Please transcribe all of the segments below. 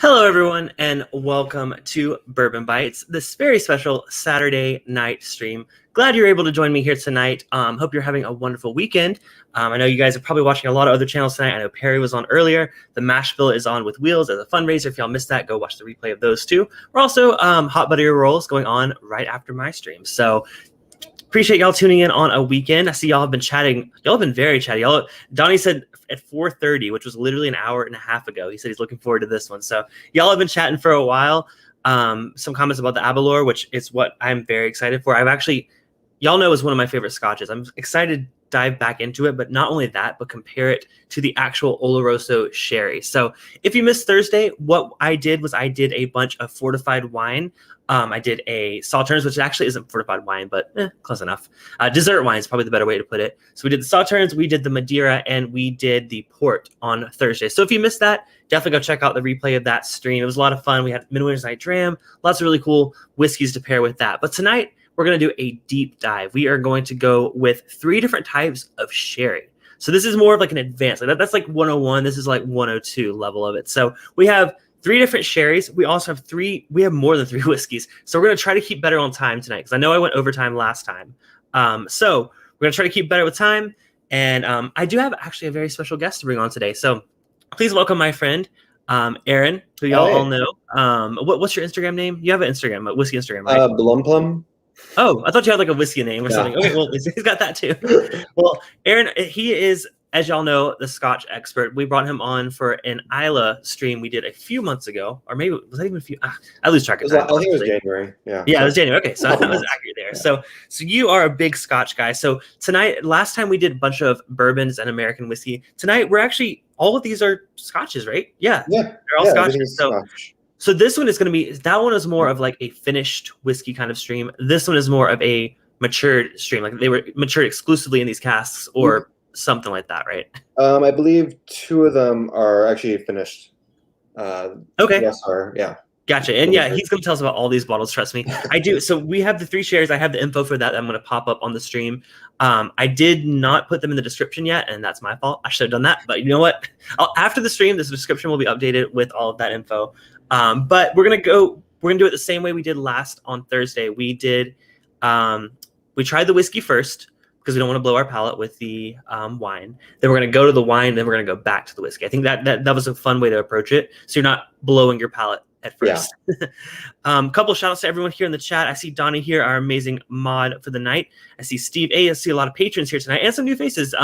Hello, everyone, and welcome to Bourbon Bites, this very special Saturday night stream. Glad you're able to join me here tonight. Hope you're having a wonderful weekend. I know you guys are probably watching a lot of other channels tonight. I know Perry was on earlier. The Mash Bill is on with Wheels as a fundraiser. If y'all missed that, go watch the replay of those two. We're also Hot Butter Rolls going on right after my stream. So appreciate y'all tuning in on a weekend. I see y'all have been chatting. Y'all have been very chatty. Donnie said at 4:30, which was literally an hour and a half ago. He said he's looking forward to this one. So y'all have been chatting for a while. Some comments about the Abalor, which is what I'm very excited for. Y'all know is one of my favorite scotches. I'm excited to dive back into it, but not only that, but compare it to the actual Oloroso sherry. So if you missed Thursday, what I did was I did a bunch of fortified wine. I did a Sauternes, which actually isn't fortified wine, but close enough. Dessert wine is probably the better way to put it. So we did the Sauternes, we did the Madeira, and we did the port on Thursday. So if you missed that, definitely go check out the replay of that stream. It was a lot of fun. We had Midwinter's Night Dram, lots of really cool whiskeys to pair with that. But tonight, we're going to do a deep dive. We are going to go with 3 different types of sherry. So this is more of like an advanced. That's like 101. This is like 102 level of it. So we have 3 different sherries. We also have we have more than 3 whiskeys. So we're going to try to keep better on time tonight because I know I went overtime last time. So we're going to try to keep better with time. And I do have actually a very special guest to bring on today. So please welcome my friend, Aaron, who y'all all know. What's your Instagram name? You have an Instagram, a whiskey Instagram, right? Blumplum. Oh, I thought you had like a whiskey name or something. Okay, well, he's got that too. Well, Aaron, he is, as y'all know, the Scotch expert. We brought him on for an Isla stream we did a few months ago, or maybe was that even a few? I lose track of time. I think it was January. Yeah, it was January. Okay, so I was accurate there. Yeah. So you are a big Scotch guy. So tonight, last time we did a bunch of bourbons and American whiskey. Tonight, we're actually all of these are Scotches, right? Yeah, they're all Scotches. So this one is going to be, that one is more of like a finished whiskey kind of stream. This one is more of a matured stream. Like they were matured exclusively in these casks or something like that, right? I believe 2 of them are actually finished. Okay. Yes, yeah. Gotcha. And yeah, he's going to tell us about all these bottles. Trust me. I do. So we have the 3 shares. I have the info for that. I'm going to pop up on the stream. I did not put them in the description yet, and that's my fault. I should have done that. But you know what? After the stream, this description will be updated with all of that info. But we're gonna do it the same way we did last on Thursday. We tried the whiskey first because we don't want to blow our palate with the wine. Then we're gonna go to the wine, then we're gonna go back to the whiskey. I think that was a fun way to approach it. So you're not blowing your palate at first. Yeah. Couple shout outs to everyone here in the chat. I see Donnie here, our amazing mod for the night. I see Steve A. I see a lot of patrons here tonight and some new faces.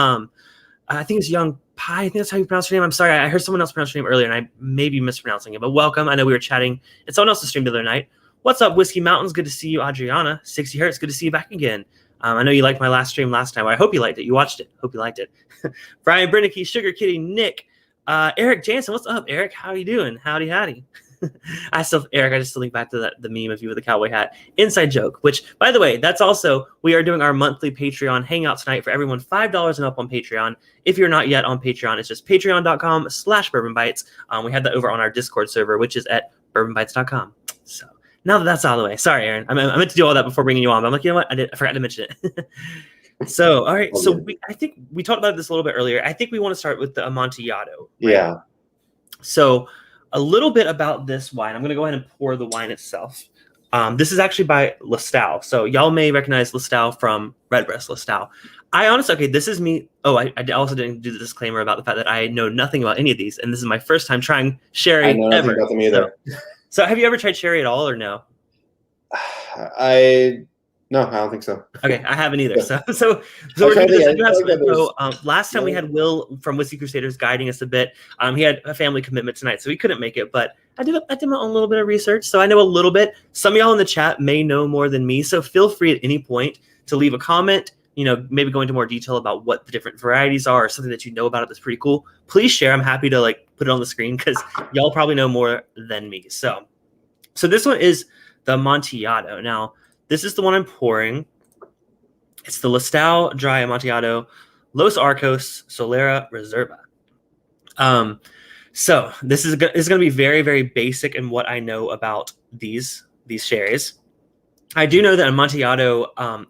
I think it's Young Pie. I think that's how you pronounce your name. I'm sorry. I heard someone else pronounce your name earlier, and I may be mispronouncing it. But welcome. I know we were chatting. It's someone else's stream the other night. What's up, Whiskey Mountains? Good to see you, Adriana. 60 Hertz. Good to see you back again. I know you liked my last stream last time. I hope you liked it. You watched it. Hope you liked it. Brian Brennicky, Sugar Kitty, Nick, Eric Jansen. What's up, Eric? How are you doing? Howdy. Eric, I just still think back to the meme of you with the cowboy hat. Inside joke, which, by the way, that's also, we are doing our monthly Patreon hangout tonight for everyone, $5 and up on Patreon. If you're not yet on Patreon, it's just patreon.com/bourbonbites. We have that over on our Discord server, which is at bourbonbites.com. So now that that's out of the way, sorry, Aaron. I meant to do all that before bringing you on, but I'm like, you know what? I forgot to mention it. So, all right. So I think we talked about this a little bit earlier. I think we want to start with the Amontillado. Right? Yeah. So a little bit about this wine. I'm going to go ahead and pour the wine itself. This is actually by Lestau. So y'all may recognize Lestau from Redbreast Lestau. I honestly, okay, this is me. Oh, I also didn't do the disclaimer about the fact that I know nothing about any of these. And this is my first time trying sherry ever. I know nothing about them either. So have you ever tried sherry at all or no? No, I don't think so. Okay, I haven't either. So we're going to have some info. Last time we had Will from Whiskey Crusaders guiding us a bit. He had a family commitment tonight, so he couldn't make it. But I did my own little bit of research, so I know a little bit. Some of y'all in the chat may know more than me, so feel free at any point to leave a comment. You know, maybe go into more detail about what the different varieties are, or something that you know about it that's pretty cool. Please share. I'm happy to put it on the screen because y'all probably know more than me. So this one is the Montiado. Now, this is the one I'm pouring. It's the Lestau Dry Amontillado Los Arcos Solera Reserva. So this is going to be very, very basic in what I know about these sherries. I do know that Amontillado,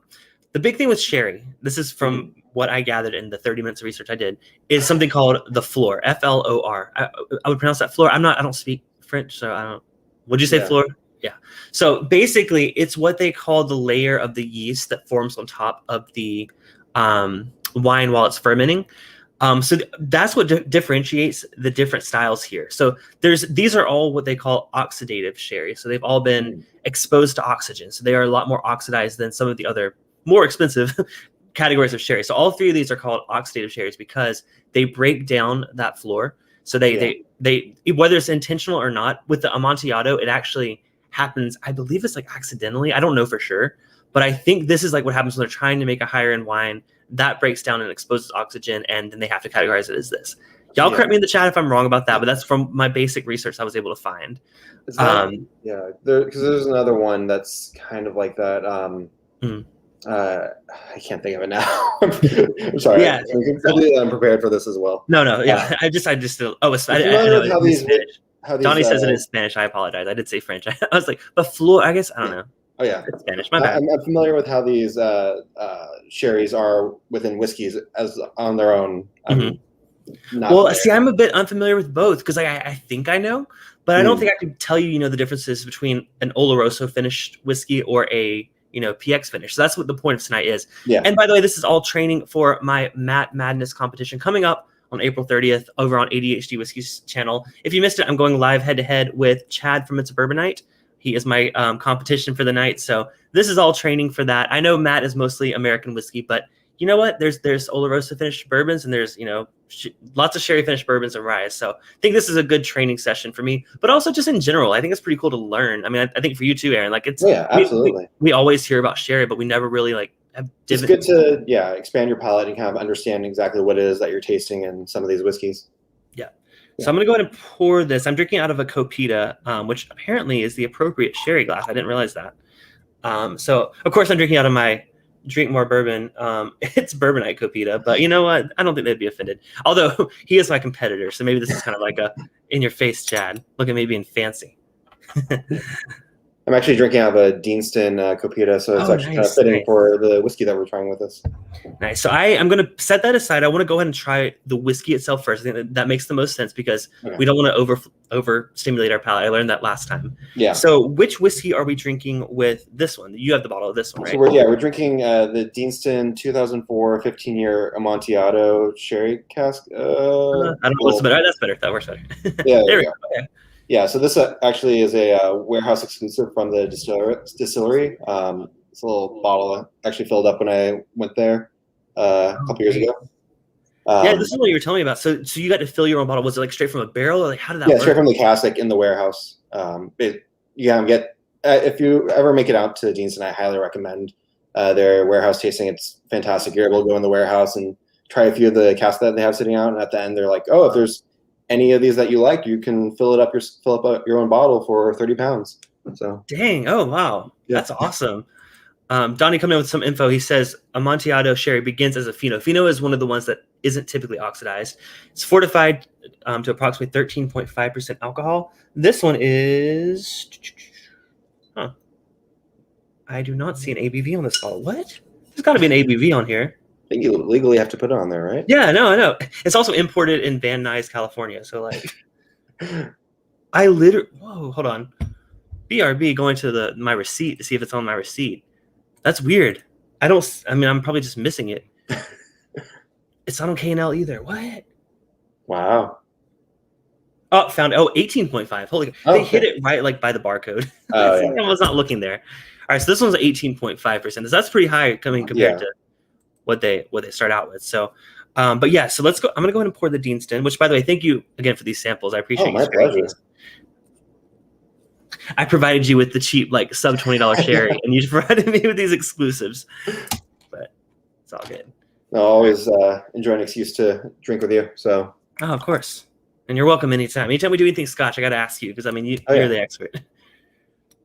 the big thing with sherry, this is from what I gathered in the 30 minutes of research I did, is something called the floor, F-L-O-R. I would pronounce that floor. I don't speak French, so I don't. Would you say Yeah. floor? Yeah. So basically, it's what they call the layer of the yeast that forms on top of the wine while it's fermenting. So that's what differentiates the different styles here. So these are all what they call oxidative sherry. So they've all been exposed to oxygen. So they are a lot more oxidized than some of the other more expensive categories of sherry. So all three of these are called oxidative sherries because they break down that floor. So they whether it's intentional or not, with the Amontillado, it actually happens. I believe it's like accidentally. I don't know for sure, but I think this is like what happens when they're trying to make a higher end wine that breaks down and exposes oxygen, and then they have to categorize it as this. Y'all correct me in the chat if I'm wrong about that, but that's from my basic research I was able to find. Because there's another one that's kind of like that. I can't think of it now. I'm sorry. Yeah, I'm completely unprepared for this as well. No. Yeah, I just. Oh, it's. I know it's Spanish. Donnie says it is Spanish. I apologize. I did say French. I was like, but floor. I guess I don't know. Oh yeah, it's Spanish. My bad. I'm familiar with how these sherries are within whiskeys as on their own. See, I'm a bit unfamiliar with both because I think I know, but I don't think I can tell you, the differences between an Oloroso finished whiskey or a PX finish. So that's what the point of tonight is. Yeah. And by the way, this is all training for my Matt Madness competition coming up on April 30th over on ADHD Whiskey's channel. If you missed it, I'm going live head to head with Chad from It's a Bourbon Night. He is my competition for the night. So this is all training for that. I know Matt is mostly American whiskey, but you know what? There's Oloroso finished bourbons, and there's lots of sherry finished bourbons and rye. So I think this is a good training session for me, but also just in general, I think it's pretty cool to learn. I mean, I think for you too, Aaron. Like absolutely. We always hear about sherry, but we never really have. It's good to expand your palate and kind of understand exactly what it is that you're tasting in some of these whiskeys. So I'm going to go ahead and pour this. I'm drinking out of a Copita, which apparently is the appropriate sherry glass. I didn't realize that. So, of course, I'm drinking out of my Drink More Bourbon. It's Bourbonite Copita, but you know what? I don't think they'd be offended. Although he is my competitor, so maybe this is kind of like a in-your-face Chad. Look at me being fancy. I'm actually drinking out of a Deanston Copita, so it's actually kind of fitting for the whiskey that we're trying with this. Nice. So I'm going to set that aside. I want to go ahead and try the whiskey itself first. I think that makes the most sense because we don't want to overstimulate our palate. I learned that last time. Yeah. So which whiskey are we drinking with this one? You have the bottle of this one, right? So we're drinking the Deanston 2004 15-year Amontillado sherry cask. I don't know what's better. That's better. That works better. Yeah. There we go. Okay. Yeah, so this actually is a warehouse exclusive from the distillery. It's a little bottle actually filled up when I went there a couple years ago. This is what you were telling me about. So you got to fill your own bottle. Was it like straight from a barrel, or like how did that work? Yeah, straight from the cask, like in the warehouse. If you ever make it out to Deanston, I highly recommend their warehouse tasting. It's fantastic. You're able to go in the warehouse and try a few of the casks that they have sitting out, and at the end they're like, oh, if there's any of these that you like, you can fill up your own bottle for 30 pounds. So dang, oh wow, that's awesome. Donnie coming in with some info. He says Amontillado sherry begins as a Fino. Fino is one of the ones that isn't typically oxidized. It's fortified to approximately 13.5% alcohol. This one is, I do not see an ABV on this bottle. What? There's got to be an ABV on here. I think you legally have to put it on there, right? Yeah, no, I know. It's also imported in Van Nuys, California. So like, whoa, hold on. BRB going to my receipt to see if it's on my receipt. That's weird. I'm probably just missing it. It's not on K&L either. What? Wow. Oh, found it. Oh, 18.5. Holy, they hit it right like by the barcode. I was not looking there. All right, so this one's 18.5%. That's pretty high compared to what they start out with. So, but yeah, so let's go. I'm gonna go ahead and pour the Deanston. Which, by the way, thank you again for these samples. I appreciate you. My pleasure. I provided you with the cheap, like sub $20 sherry, and you provided me with these exclusives. But it's all good. I always enjoy an excuse to drink with you. So. Oh, of course. And you're welcome anytime. Anytime we do anything Scotch, I got to ask you because you're the expert.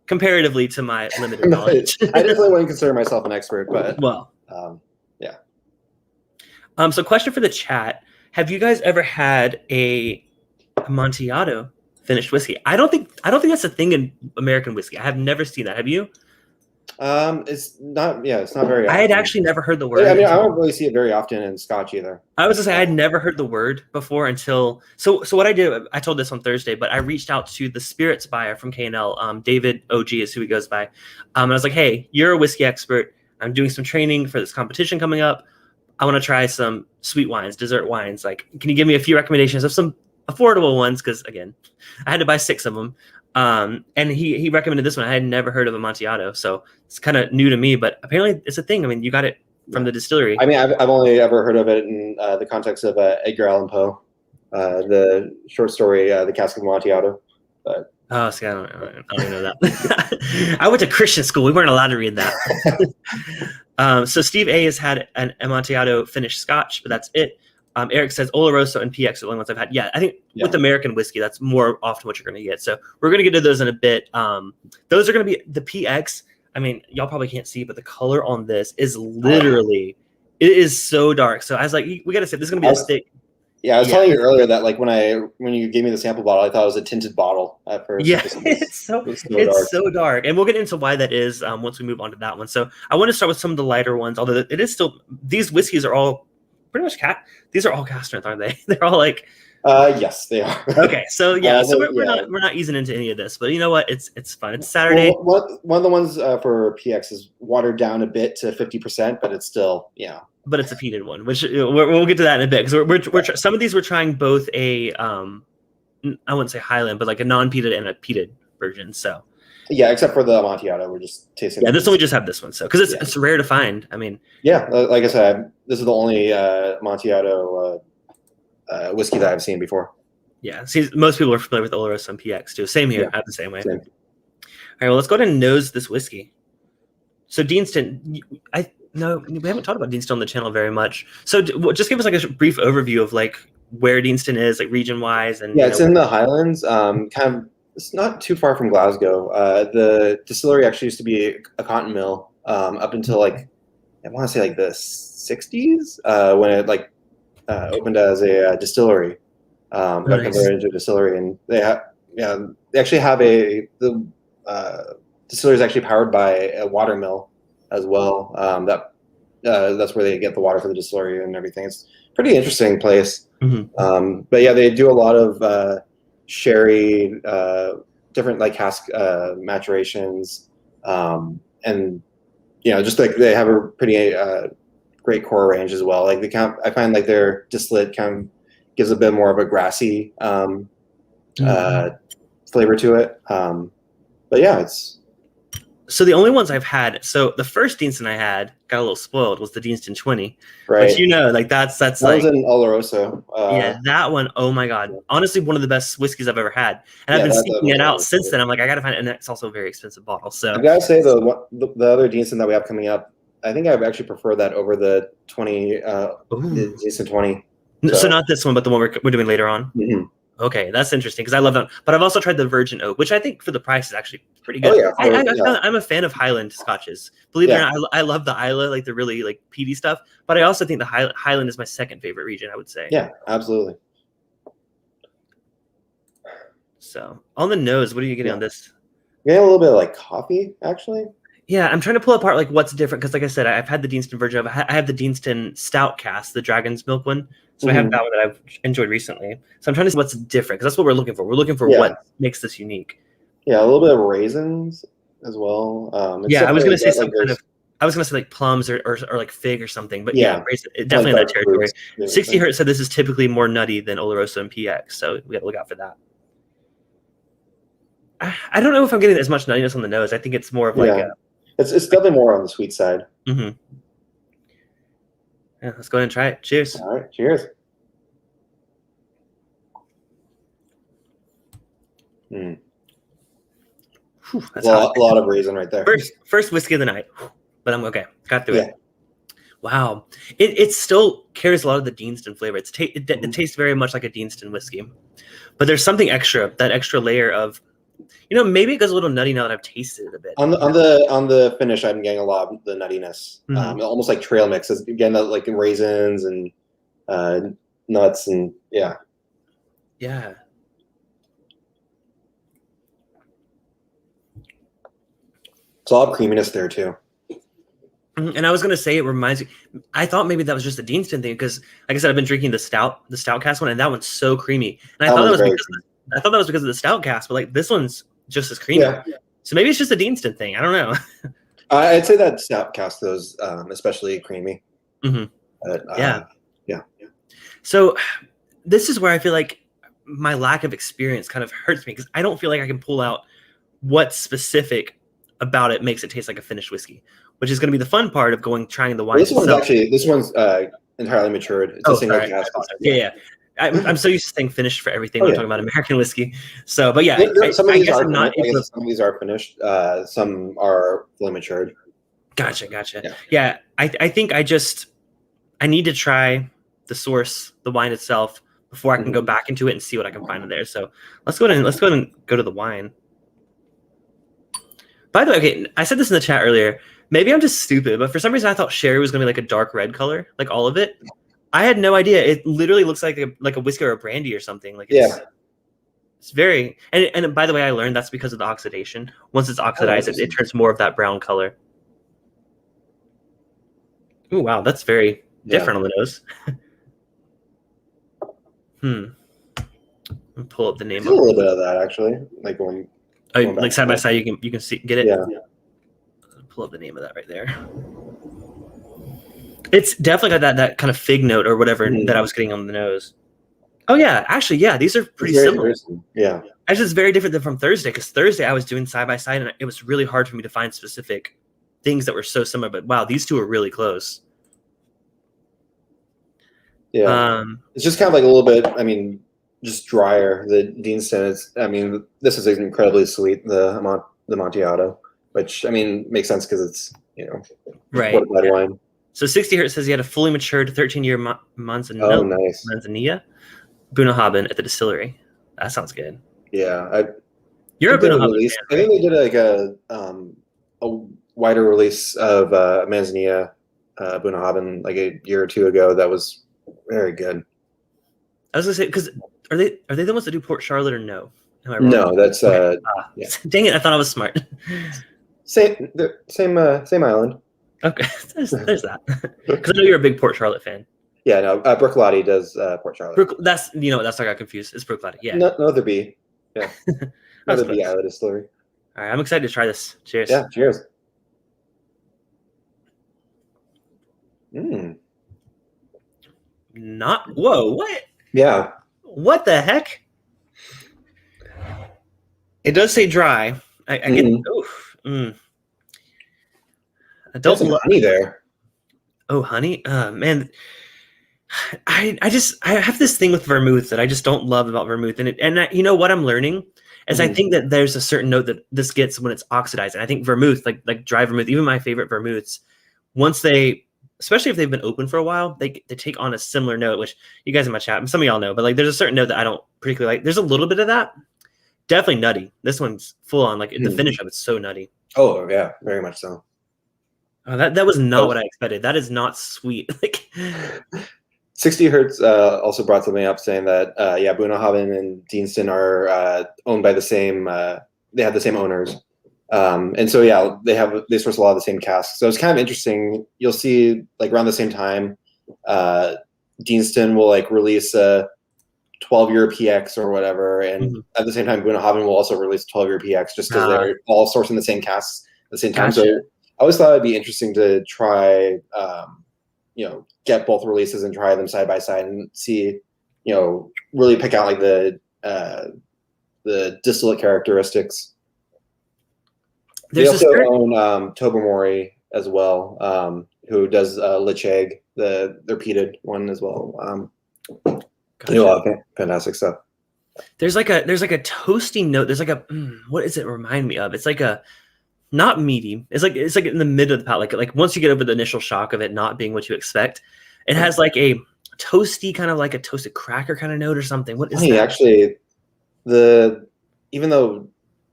Comparatively to my limited knowledge. I definitely wouldn't consider myself an expert, but yeah. So question for the chat: have you guys ever had a Montiado finished whiskey? I don't think that's a thing in American whiskey. I have never seen that. Have you? It's not. Yeah, it's not very I had often. actually never heard the word. I mean, I don't really see it very often in Scotch either. I was gonna say I had never heard the word before until so what I did. I told this on Thursday, but I reached out to the spirits buyer from K&L. David OG is who he goes by. And I was like, hey, you're a whiskey expert. I'm doing some training for this competition coming up. I want to try some sweet wines, dessert wines. Like, can you give me a few recommendations of some affordable ones? Because again, I had to buy 6 of them. And he recommended this one. I had never heard of Amontillado, so it's kind of new to me. But apparently, it's a thing. I mean, you got it from the distillery. I mean, I've only ever heard of it in the context of Edgar Allan Poe, the short story, The Cask of Montiado. But Oh, see, I don't know that. I went to Christian school. We weren't allowed to read that. So Steve A has had an Amontillado finished Scotch, but that's it. Eric says Oloroso and PX are the only ones I've had. Yeah, I think with American whiskey, that's more often what you're going to get. So we're going to get to those in a bit. Those are going to be the PX. I mean, y'all probably can't see, but the color on this is literally, it is so dark. So I was like, we got to say, this is going to be a thick. Yeah, I was telling you earlier that like when you gave me the sample bottle, I thought it was a tinted bottle at first. Yeah, it's so dark, and we'll get into why that is once we move on to that one. So I want to start with some of the lighter ones, although it is still, these whiskeys are all pretty much these are all cast strength, aren't they? They're all like yes, they are. Okay, so we're not easing into any of this, but you know what? It's fun. It's Saturday. Well, one of the ones for PX is watered down a bit to 50%, but it's still But it's a peated one, which we'll get to that in a bit because we're some of these we're trying both a I wouldn't say Highland, but like a non-peated and a peated version. So yeah, except for the Amontillado, we're just tasting. Yeah, this one we just have this one, so because it's rare to find. I mean, yeah, like I said, this is the only Montiado whiskey that I've seen before. Yeah, see, most people are familiar with Oloroso and PX too. Same here, I have the same way. Same. All right, well, let's go ahead and nose this whiskey. So Deanston, no, we haven't talked about Deanston on the channel very much. So just give us like a brief overview of like where Deanston is, like region wise, and it's in the Highlands. Kind of, it's not too far from Glasgow. The distillery actually used to be a cotton mill up until like I want to say like the 60s when it like opened as a distillery, got converted into a distillery, and they actually have the distillery is actually powered by a water mill as well. That's where they get the water for the distillery and everything. It's a pretty interesting place. Mm-hmm. But yeah, they do a lot of sherry, different like cask maturations, and just like they have a pretty great core range as well. Like I find like their distillate kind of gives a bit more of a grassy flavor to it. But yeah, it's. So the only ones I've had, so the first Deanston I had got a little spoiled was the Deanston 20, right? But like that's that like was an Oloroso. Yeah, that one. Oh my god! Honestly, one of the best whiskeys I've ever had, and I've been seeking it out since then. I'm like, I gotta find it, and it's also a very expensive bottle. So I gotta say the other Deanston that we have coming up, I think I've actually preferred that over the 20, the Deanston 20. So not this one, but the one we're doing later on. Mm-hmm. Okay, that's interesting because I love that. But I've also tried the Virgin Oak, which I think for the price is actually pretty good. Oh, yeah. I'm a fan of Highland scotches. Believe it or not, I love the Isla, like the really like peaty stuff. But I also think the Highland is my second favorite region, I would say. Yeah, absolutely. So on the nose, what are you getting on this? Getting a little bit of like coffee, actually. Yeah, I'm trying to pull apart like what's different because, like I said, I've had the Deanston Virgin. I have the Deanston Stout Cask, the Dragon's Milk one. So I have that one that I've enjoyed recently. So I'm trying to see what's different because that's what we're looking for. We're looking for what makes this unique. Yeah, a little bit of raisins as well. I was gonna say some kind of. I was gonna say like plums or like fig or something, but definitely in that territory. 60 Hertz said this is typically more nutty than Oloroso and PX, so we got to look out for that. I don't know if I'm getting as much nuttiness on the nose. I think it's more of like it's definitely more on the sweet side. Mm-hmm. Yeah, let's go ahead and try it. Cheers. All right, cheers. Whew, that's a lot of raisin right there. First whiskey of the night, but I'm okay. Got through it. Wow, it still carries a lot of the Deanston flavor. It tastes very much like a Deanston whiskey, but there's something extra, that extra layer of, maybe it goes a little nutty now that I've tasted it a bit. On the finish, I'm getting a lot of the nuttiness, almost like trail mix. Again, like raisins and nuts and yeah. It's a lot of creaminess there too. And I was gonna say it reminds me. I thought maybe that was just a Deanston thing because, like I said, I've been drinking the stout cask one, and that one's so creamy. And I thought that was because of the stout cask, but like this one's just as creamy. Yeah. So maybe it's just a Deanston thing. I don't know. I'd say that stout cask those especially creamy. Mm-hmm. But, yeah. Yeah. So this is where I feel like my lack of experience kind of hurts me because I don't feel like I can pull out what specific about it makes it taste like a finished whiskey, which is going to be the fun part of trying the wine. This one's entirely matured. It's a single cask. Yeah. I'm so used to saying finished for everything when we're talking about American whiskey. So, but yeah, some of these are finished. Some are fully matured. Gotcha. Yeah, I think I need to try the wine itself before I can go back into it and see what I can find in there. So let's go ahead and go to the wine. By the way, okay, I said this in the chat earlier. Maybe I'm just stupid, but for some reason I thought sherry was gonna be like a dark red color, like all of it. I had no idea. It literally looks like a whiskey or a brandy or something. Like it's very and by the way, I learned that's because of the oxidation. Once it's oxidized, it turns more of that brown color. Oh wow, that's very different on the nose. Pull up the name. A little bit of that actually, like going. Like side by side, you can see get it. Yeah. Pull up the name of that right there. It's definitely got that kind of fig note or whatever that I was getting on the nose. Oh yeah, actually, yeah, these are pretty similar. Yeah. Actually, it's very different than from Thursday because Thursday I was doing side by side and it was really hard for me to find specific things that were so similar. But wow, these two are really close. Yeah. It's just kind of like a little bit. I mean, just drier. The Deanston this is incredibly sweet. The Montiado, which makes sense because it's right wine. So 60 Hertz says he had a fully matured 13-year Manzanilla. Oh, nice. Manzanilla Bunnahabhain at the distillery. That sounds good. Yeah, You're a Bunnahabhain release. I think they did like a wider release of Manzanilla Bunnahabhain like a year or two ago. That was very good. I was gonna say because are they the ones that do Port Charlotte or no? Am I wrong? No, that's yeah. Dang it! I thought I was smart. Same island. Okay, there's that. Because I know you're a big Port Charlotte fan. Yeah, no, Brooklotti does Port Charlotte. That's I got confused. It's Brooklotti. Yeah. No, the B. Yeah. Another B Island distillery. All right, I'm excited to try this. Cheers. Yeah, cheers. Whoa, what? Yeah. What the heck? It does say dry. I get oof. I don't love honey there. Oh, honey? Man. I have this thing with vermouth that I just don't love about vermouth. And you know what I'm learning is I think that there's a certain note that this gets when it's oxidized. And I think vermouth, like dry vermouth, even my favorite vermouths, especially if they've been open for a while, they take on a similar note, which you guys in my chat, some of y'all know, but like there's a certain note that I don't particularly like. There's a little bit of that. Definitely nutty. This one's full on, like the finish of it's so nutty. Oh yeah, very much so. Oh, that was not what I expected. That is not sweet. Like 60 Hertz also brought something up saying that Bunnahabhain and Deanston are owned by the same. They have the same owners, and so they source a lot of the same casks. So it's kind of interesting. You'll see like around the same time, Deanston will like release a 12-year PX or whatever, and at the same time, Bunnahabhain will also release 12-year PX just because they're all sourcing the same casks at the same time. Gotcha. So I always thought it'd be interesting to try, get both releases and try them side by side and see, really pick out like the distillate characteristics. They also own Tobermory as well, who does Licheg, their peated one as well. Gotcha. A lot of fantastic stuff. There's like a toasty note. There's like a what does it remind me of? It's like a not meaty. It's like in the mid of the palate. Like once you get over the initial shock of it not being what you expect, it has like a toasty kind of like a toasted cracker kind of note or something. What is that? Actually, even though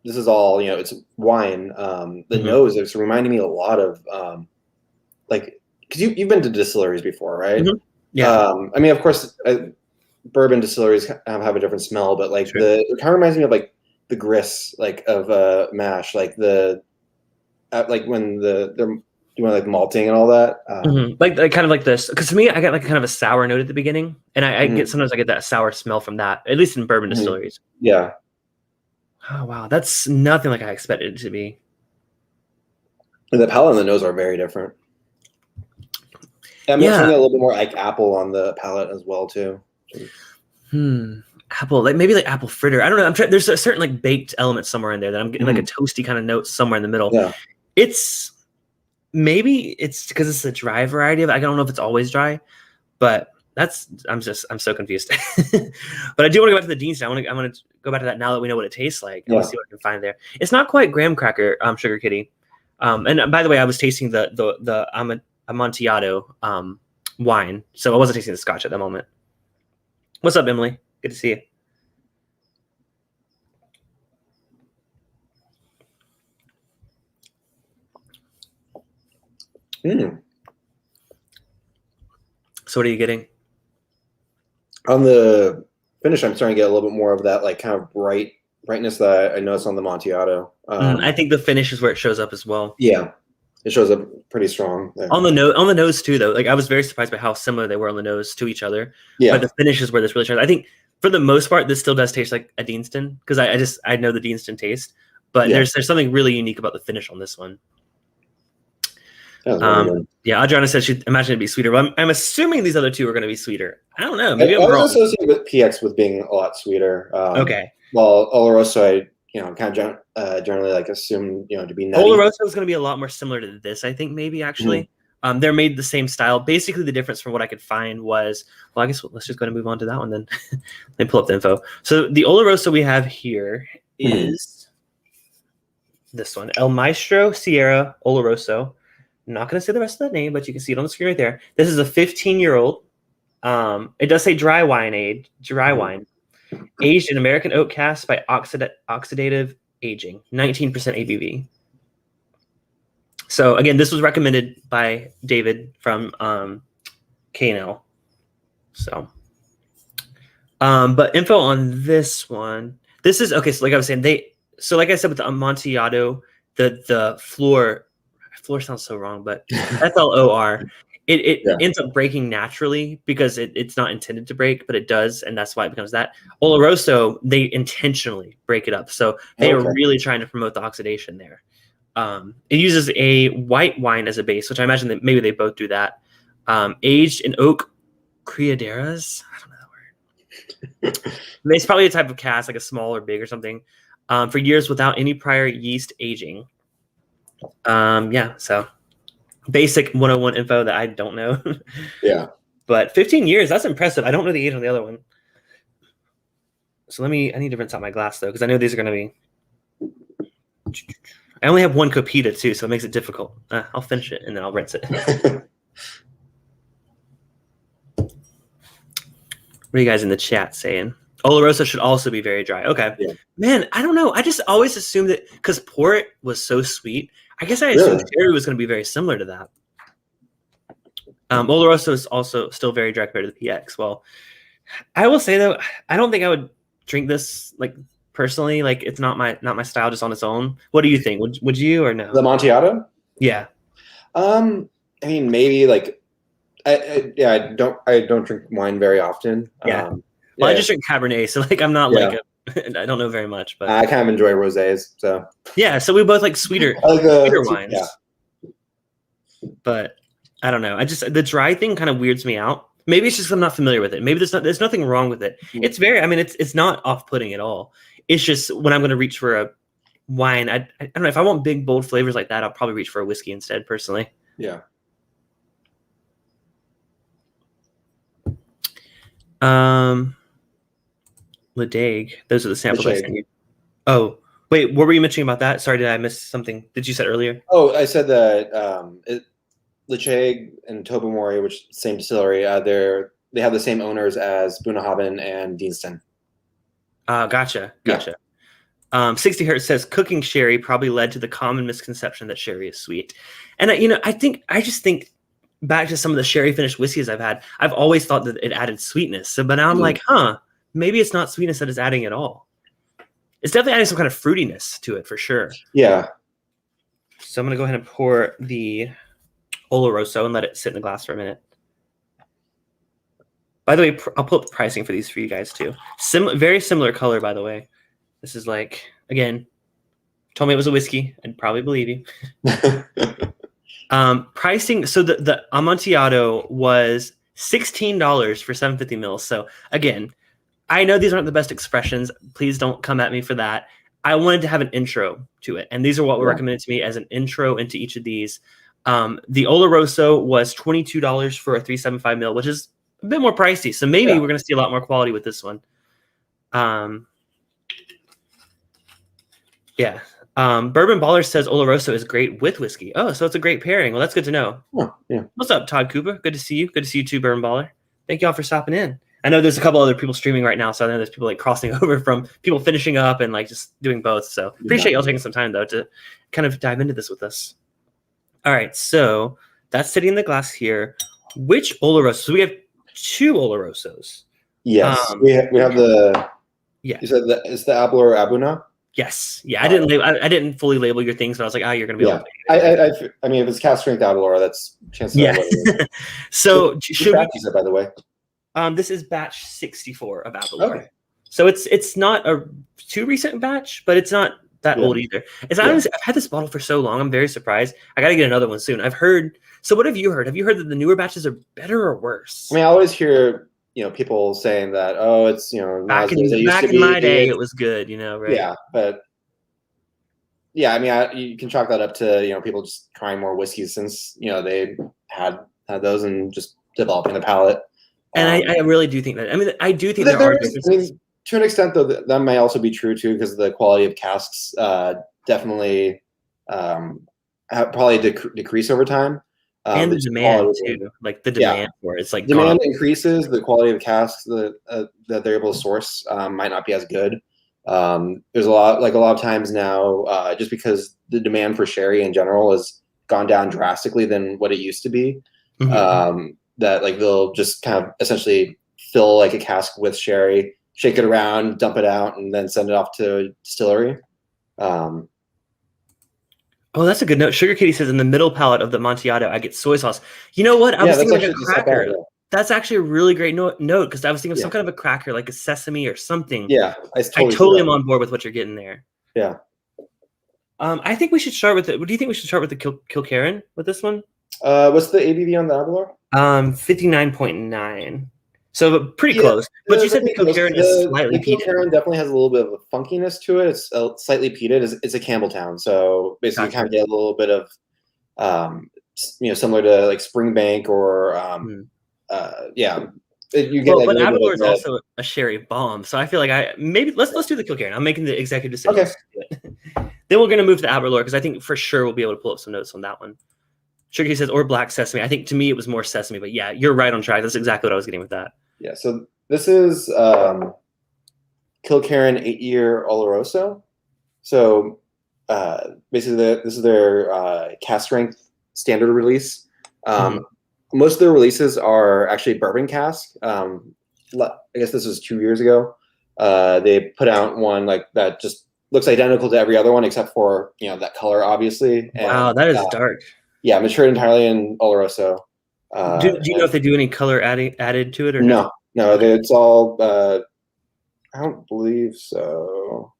this is all it's wine, the nose is reminding me a lot of like because you've been to distilleries before, right? Yeah. Of course, bourbon distilleries have a different smell, but like it kind of reminds me of like the grist like of mash, like the like when they're doing like malting and all that. Like kind of like this, because to me, I get like kind of a sour note at the beginning, and I get sometimes I get that sour smell from that, at least in bourbon distilleries. Yeah. Oh wow, that's nothing like I expected it to be. And the palate and the nose are very different. I'm getting a little bit more like apple on the palate as well too. Apple, like maybe like apple fritter. I don't know. I'm trying. There's a certain like baked element somewhere in there that I'm getting like a toasty kind of note somewhere in the middle. Yeah. Maybe it's because it's a dry variety of it. I don't know if it's always dry, but I'm so confused. But I do want to go back to the Dean Stout. I want to go back to that now that we know what it tastes like. I want to see what I can find there. It's not quite graham cracker, Sugar Kitty. And by the way, I was tasting the Amontillado wine, so I wasn't tasting the Scotch at the moment. What's up, Emily? Good to see you. So what are you getting? On the finish, I'm starting to get a little bit more of that like kind of brightness that I noticed on the Montiado. I think the finish is where it shows up as well. Yeah, it shows up pretty strong there. On the nose too, though. Like I was very surprised by how similar they were on the nose to each other. Yeah, but the finish is where this really shows. I think for the most part, this still does taste like a Deanston because I know the Deanston taste, but there's something really unique about the finish on this one. Adriana said she'd imagine it'd be sweeter. But I'm assuming these other two are going to be sweeter. I don't know. Maybe I'm wrong. I was associated with PX with being a lot sweeter. Okay. Well, Oloroso, I kind of generally like assume to be nutty. Oloroso is going to be a lot more similar to this. I think maybe actually. They're made the same style. Basically, the difference from what I could find was, well, I guess let's just go and move on to that one then. Let me pull up the info. So the Oloroso we have here is this one, El Maestro Sierra Oloroso. I'm not going to say the rest of the name, but you can see it on the screen right there. This is a 15-year-old. It does say dry wine, aged in American oak casks by oxidative aging, 19% ABV. So again, this was recommended by David from K&L. So, but info on this one. This is okay. So like I was saying, like I said with the Amontillado, the floor sounds so wrong, but FLOR, it ends up breaking naturally because it's not intended to break, but it does, and that's why it becomes that. Oloroso, they intentionally break it up, so they are really trying to promote the oxidation there. It uses a white wine as a base, which I imagine that maybe they both do that. Aged in oak criaderas. I don't know that word. It's probably a type of cask, like a small or big or something, for years without any prior yeast aging. So basic 101 info that I don't know. But 15 years, that's impressive. I don't know the age on the other one. So I need to rinse out my glass though, because I know these are going to be. I only have one copita too, so it makes it difficult. I'll finish it and then I'll rinse it. What are you guys in the chat saying? Oloroso should also be very dry. Okay. Yeah. Man, I don't know. I just always assumed that because port was so sweet. I guess I assumed sherry was going to be very similar to that. Oloroso is also still very dry compared to the PX. Well, I will say though, I don't think I would drink this like personally. Like it's not my style just on its own. What do you think? Would you or no? The Montiado? Yeah. I mean, maybe like I don't drink wine very often. Well, I just drink Cabernet, so like I'm not like I don't know very much, but I kind of enjoy rosés. So so we both like sweeter wines. Yeah. But I don't know. The dry thing kind of weirds me out. Maybe it's just I'm not familiar with it. Maybe there's nothing wrong with it. It's it's not off-putting at all. It's just when I'm going to reach for a wine, I don't know if I want big bold flavors like that, I'll probably reach for a whiskey instead personally. Yeah. Ledaig. Those are the samples I sent you. Oh, wait, what were you mentioning about that? Sorry, did I miss something? Did you say earlier? Oh, I said that Ledaig and Tobermory, which same distillery, they have the same owners as Bunnahabhain and Deanston. Gotcha. 60 Hertz says cooking sherry probably led to the common misconception that sherry is sweet. And I just think back to some of the sherry finished whiskeys I've had. I've always thought that it added sweetness. So, but now I'm like, maybe it's not sweetness that it's adding at all. It's definitely adding some kind of fruitiness to it for sure. Yeah. So I'm going to go ahead and pour the Oloroso and let it sit in the glass for a minute. By the way, I'll pull up the pricing for these for you guys too. Very similar color, by the way. This is like, again, told me it was a whiskey. I'd probably believe you. Pricing. So the Amontillado was $16 for 750 mils. So again, I know these aren't the best expressions. Please don't come at me for that. I wanted to have an intro to it. And these are what were recommended to me as an intro into each of these. The Oloroso was $22 for a 375 mil, which is a bit more pricey. So maybe we're going to see a lot more quality with this one. Yeah. Bourbon Baller says Oloroso is great with whiskey. Oh, so it's a great pairing. Well, that's good to know. Oh, yeah. What's up, Todd Cooper? Good to see you. Good to see you too, Bourbon Baller. Thank y'all for stopping in. I know there's a couple other people streaming right now, so I know there's people like crossing over from people finishing up and like just doing both. So appreciate y'all taking some time though to kind of dive into this with us. All right, so that's sitting in the glass here. Which Oloroso? So we have 2 Olorosos. Yes, we have the. Yeah. You said that it's the Ablo or Abuna. Yes. Yeah. I didn't fully label your things, but I was like, you're gonna be able to. I mean, if it's cast strength Ablo, that's chances. Yeah. So should we? Is it, by the way? This is batch 64 of Abelard. Okay. So it's not a too recent batch, but it's not that old either. I've had this bottle for so long. I'm very surprised. I got to get another one soon. I've heard. So what have you heard? Have you heard that the newer batches are better or worse? I mean, I always hear people saying that it's back in my day it was good, right? Yeah, but I mean, you can chalk that up to people just trying more whiskeys since they had those and just developing the palate. And I really do think that. I mean, I do think there are differences. I mean, to an extent, though, that may also be true too, because the quality of casks definitely probably decrease over time. And the demand too, like the demand for it. It's like demand increases, the quality of casks that they're able to source might not be as good. There's a lot of times now, just because the demand for sherry in general has gone down drastically than what it used to be. Mm-hmm. That like they'll just kind of essentially fill like a cask with sherry, shake it around, dump it out, and then send it off to a distillery. Oh, that's a good note. Sugar Kitty says in the middle palate of the Montiado, I get soy sauce. You know what? I was thinking like a cracker. That's actually a really great note because I was thinking of some kind of a cracker, like a sesame or something. Yeah, I totally am on board with what you're getting there. Yeah. I think we should start with it. What do you think we should start with the Kilcaron with this one? What's the ABV on the Abelard? 59.9. So pretty close. But you said the Kilcaron is slightly peated. The Kilcaron definitely has a little bit of a funkiness to it. It's slightly peated. It's a Campbelltown, so basically you kind of get a little bit of, similar to like Springbank or you get. But Abelard is also a sherry bomb, so I feel like let's do the Kilcaron. I'm making the executive decision. Okay. Then we're gonna move to Abelard because I think for sure we'll be able to pull up some notes on that one. Sugar says, or black sesame. I think to me it was more sesame, but yeah, you're right on track. That's exactly what I was getting with that. Yeah, so this is Kilcaron 8-year Oloroso. So basically, this is their cast strength standard release. Most of their releases are actually bourbon cask. I guess this was 2 years ago. They put out one like that just looks identical to every other one except for that color, obviously. Wow, that is dark. Yeah, matured entirely in Oloroso. Do you know if they do any color added to it or no? No, it's all. I don't believe so.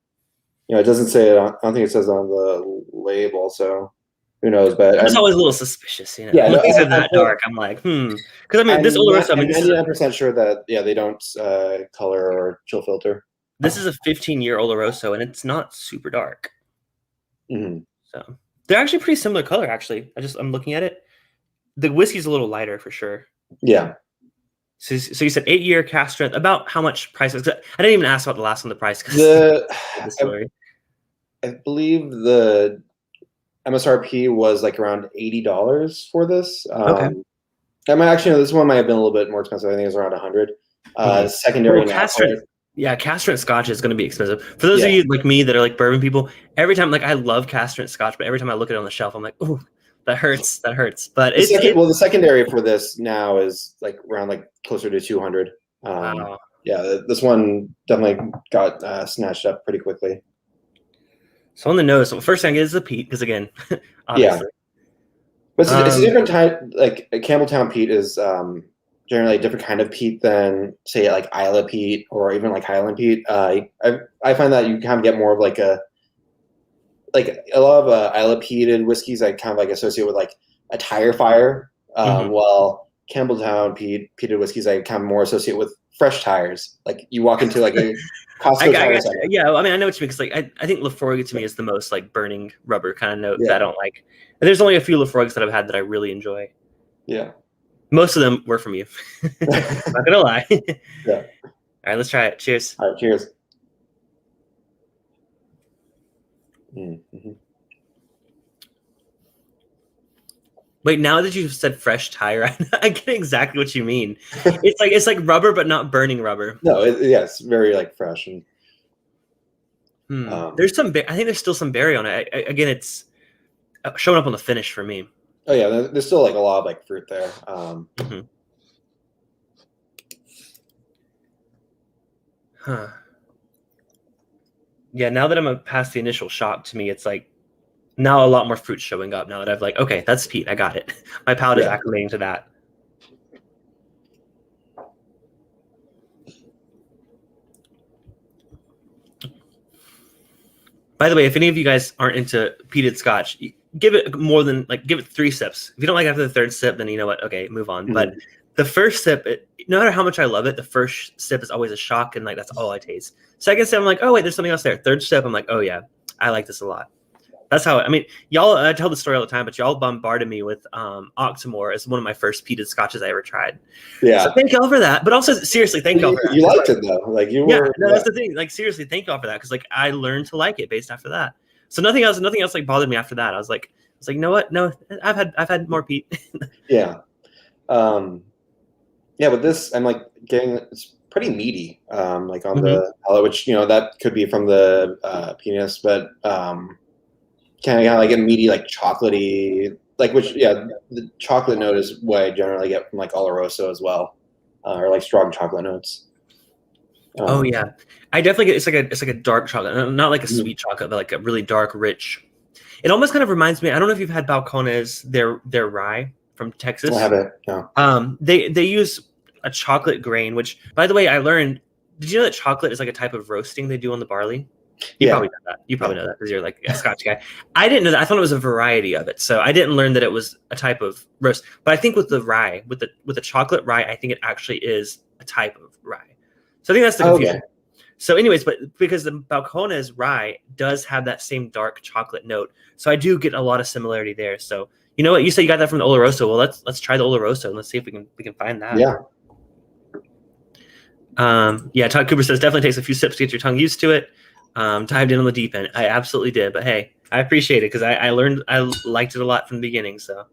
It doesn't say it. I don't think it says on the label. So who knows? But I'm just always a little suspicious. Yeah, when things are that dark, I'm like, Because I mean, this Oloroso. I'm 99% sure that they don't color or chill filter. This is a 15-year Oloroso, and it's not super dark. Mm-hmm. So they're actually pretty similar color. Actually, I'm looking at it. The whiskey's a little lighter for sure. Yeah. So you said 8-year cast strength. About how much price? I didn't even ask about the last one. The price. I believe the MSRP was like around $80 for this. Okay. This one might have been a little bit more expensive. I think it was around $100. Secondary cast strength. Yeah, cast strength Scotch is going to be expensive. For those of you like me that are like bourbon people, every time I love cast strength Scotch, but every time I look at it on the shelf, I'm like, ooh, that hurts. That hurts. But the secondary for this now is like around like closer to 200. Wow. Yeah, this one definitely got snatched up pretty quickly. So on the nose, so first thing I get is the peat, because again, obviously. But it's a different type. Like a Campbelltown peat is generally a different kind of peat than, say, like Isla peat or even like Highland peat. I find that you kind of get more of like a lot of Isla peated whiskeys I kind of like associate with like a tire fire, while Campbelltown peated whiskeys I kind of more associate with fresh tires. Like you walk into like a Costco tire center. Yeah, I mean, I know what you mean, because like I think Lafroig to me is the most like burning rubber kind of note that I don't like. And there's only a few Lafroigs that I've had that I really enjoy. Yeah. Most of them were from you. Not gonna lie. Yeah. All right, let's try it. Cheers. All right, cheers. Mm-hmm. Wait, now that you've said fresh tire, I get exactly what you mean. It's like rubber, but not burning rubber. No, it's very like fresh and. There's some. I think there's still some berry on it. Again, it's showing up on the finish for me. Oh yeah, there's still like a lot of like fruit there. Huh. Yeah, now that I'm past the initial shock, to me, it's like now a lot more fruit showing up. Now that I've like, okay, that's peat. I got it. My palate is acclimating to that. By the way, if any of you guys aren't into peated Scotch, give it 3 sips. If you don't like after the 3rd sip, then you know what? Okay, move on. But the first sip, no matter how much I love it, the first sip is always a shock, and like that's all I taste. Second sip, I'm like, oh wait, there's something else there. Third sip, I'm like, oh yeah, I like this a lot. That's how. I mean, y'all. I tell the story all the time, but y'all bombarded me with Octomore as one of my first peated Scotches I ever tried. Yeah. So thank y'all for that. But also, seriously, thank y'all for that. You liked it though, like you were. Yeah, that's the thing. Like seriously, thank y'all for that, because like I learned to like it based after that. So nothing else like bothered me after that. I was like, you know what? No, I've had more peat. Yeah. Yeah, but this I'm like getting it's pretty meaty, like on the palate, which that could be from the peatiness, but kind of like a meaty, like chocolatey, like the chocolate note is what I generally get from like Oloroso as well, or like strong chocolate notes. Oh yeah, I definitely get it's like a dark chocolate, not like a sweet chocolate, but like a really dark, rich. It almost kind of reminds me. I don't know if you've had Balcones, their rye from Texas. I have it. Yeah. They use a chocolate grain, which, by the way, I learned. Did you know that chocolate is like a type of roasting they do on the barley? You probably know that. You probably know that because you're like a Scotch guy. I didn't know that. I thought it was a variety of it, so I didn't learn that it was a type of roast. But I think with the rye, with the chocolate rye, I think it actually is a type of rye. So I think that's the confusion. Okay. So, anyways, but because the Balcones rye does have that same dark chocolate note, so I do get a lot of similarity there. So, you know what? You say you got that from the Oloroso. Well, let's try the Oloroso and let's see if we can find that. Yeah. Todd Cooper says definitely takes a few sips to get your tongue used to it. Dived in on the deep end. I absolutely did, but hey, I appreciate it because I learned I liked it a lot from the beginning. So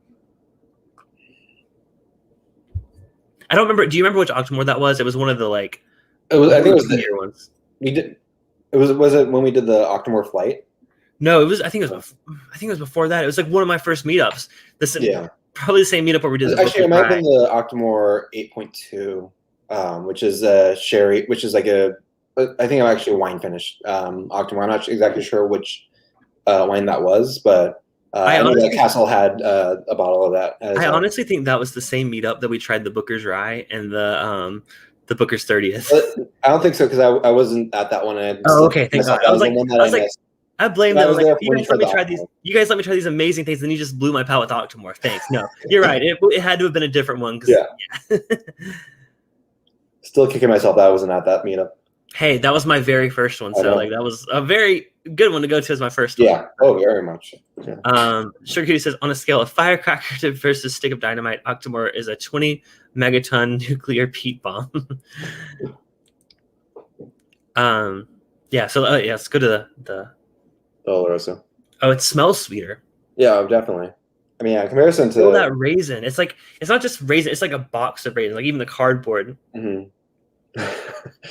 I don't remember. Do you remember which Octomore that was? It was one of the like. I think it was the year ones. We did. Was it when we did the Octomore flight? No, it was. I think it was before that. It was like one of my first meetups. Probably the same meetup where we did. Actually, it might have been the Octomore 8.2, which is a sherry, which is like I think I'm actually a wine finished Octomore. I'm not exactly sure which wine that was, but I know that Castle had a bottle of that. I honestly think that was the same meetup that we tried the Booker's Rye and the Booker's 30th. I don't think so because I wasn't at that one. Okay, thank God. I blame them. Like, you guys let me try these amazing things, and you just blew my palate with Octomore. Thanks. No, you're right. It had to have been a different one. Yeah. Still kicking myself that I wasn't at that meetup. Hey, that was my very first one. So like that was a very good one to go to as my first one. Yeah. Oh, very much. Yeah. Sugar Cutie says on a scale of firecracker versus stick of dynamite, Octomore is a 20 megaton nuclear peat bomb. Yeah. So let's go to the Oloroso. Oh, it smells sweeter. Yeah, definitely. I mean, in comparison to that raisin, it's not just raisin. It's like a box of raisins, like even the cardboard. Mm-hmm. I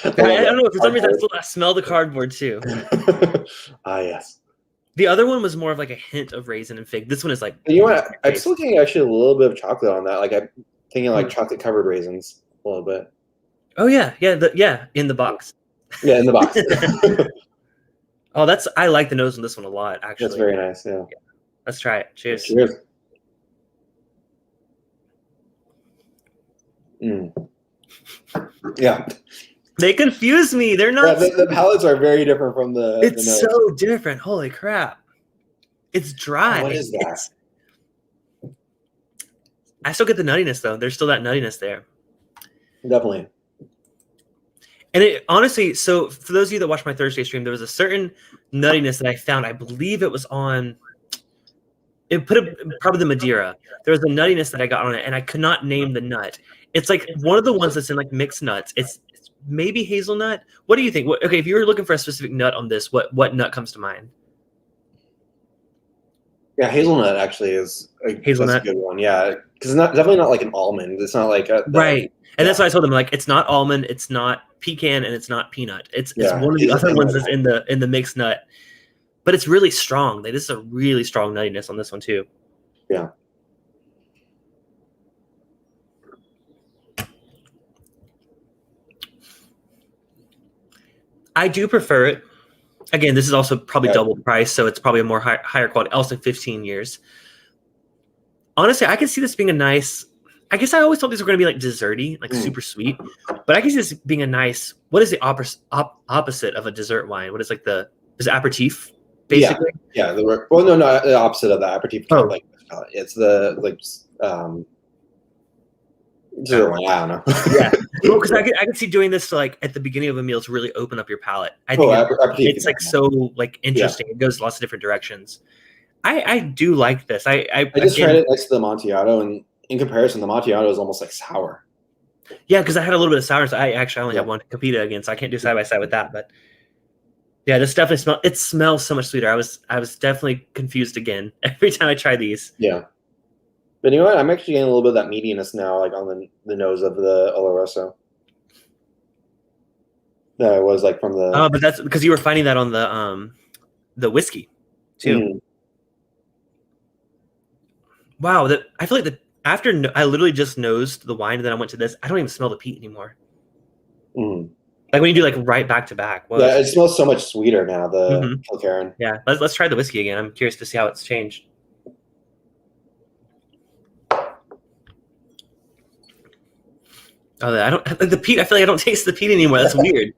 don't know. For some reason, I smell the cardboard too. Yes. The other one was more of like a hint of raisin and fig. This one is like. You know what? I'm still getting actually a little bit of chocolate on that. Like I'm thinking like chocolate covered raisins a little bit. Oh yeah, in the box. Yeah, in the box. Oh, I like the nose on this one a lot, actually. That's very nice. Yeah. Let's try it. Cheers. Cheers. Mm. Yeah. They confuse me. They're not. Yeah, the palates are very different from the. It's the nose. so different. Holy crap! It's dry. Oh, what is that? I still get the nuttiness though. There's still that nuttiness there. Definitely. And it honestly, so for those of you that watched my Thursday stream, there was a certain nuttiness that I found. I believe it was on. Probably the Madeira. There was a nuttiness that I got on it, and I could not name the nut. It's like one of the ones that's in like mixed nuts. It's maybe hazelnut. What do you think? Okay, if you were looking for a specific nut on this, what nut comes to mind? Yeah, hazelnut actually is Hazelnut. That's a good one. Yeah, because it's definitely not like an almond. It's not like right. And that's why I told them, like, it's not almond, it's not pecan, and it's not peanut. It's one of the other ones that's in the mixed nut. But it's really strong. Like, this is a really strong nuttiness on this one too. Yeah. I do prefer it. Again, this is also probably double price, so it's probably a more higher quality. Also 15 years. Honestly, I can see this being a nice. I guess I always thought these were going to be like desserty, like super sweet. But I can see this being a nice. What is the opposite of a dessert wine? What is like is it aperitif? Basically. Yeah. The opposite of the aperitif. Oh. Like it's the dessert wine. I don't know. Yeah. Well, because I could see doing this to, like, at the beginning of a meal to really open up your palate. I think it's like so like interesting. Yeah. It goes lots of different directions. I do like this. I just tried it next to the Montiado, and in comparison, the Montiado is almost like sour. Yeah, because I had a little bit of sourness. I actually only have one to compete against, so I can't do side by side with that. But yeah, this definitely smells so much sweeter. I was definitely confused again every time I try these. Yeah. But you know what? I'm actually getting a little bit of that meatiness now, like on the nose of the Oloroso. That I was like from the. Oh, but that's because you were finding that on the whiskey, too. Mm. Wow, I feel like after I literally just nosed the wine and then I went to this, I don't even smell the peat anymore. Mm. Like when you do like right back to back. Yeah, it smells so much sweeter now. The Kilcaron. Yeah, let's try the whiskey again. I'm curious to see how it's changed. Oh, I don't like the peat. I feel like I don't taste the peat anymore. That's weird.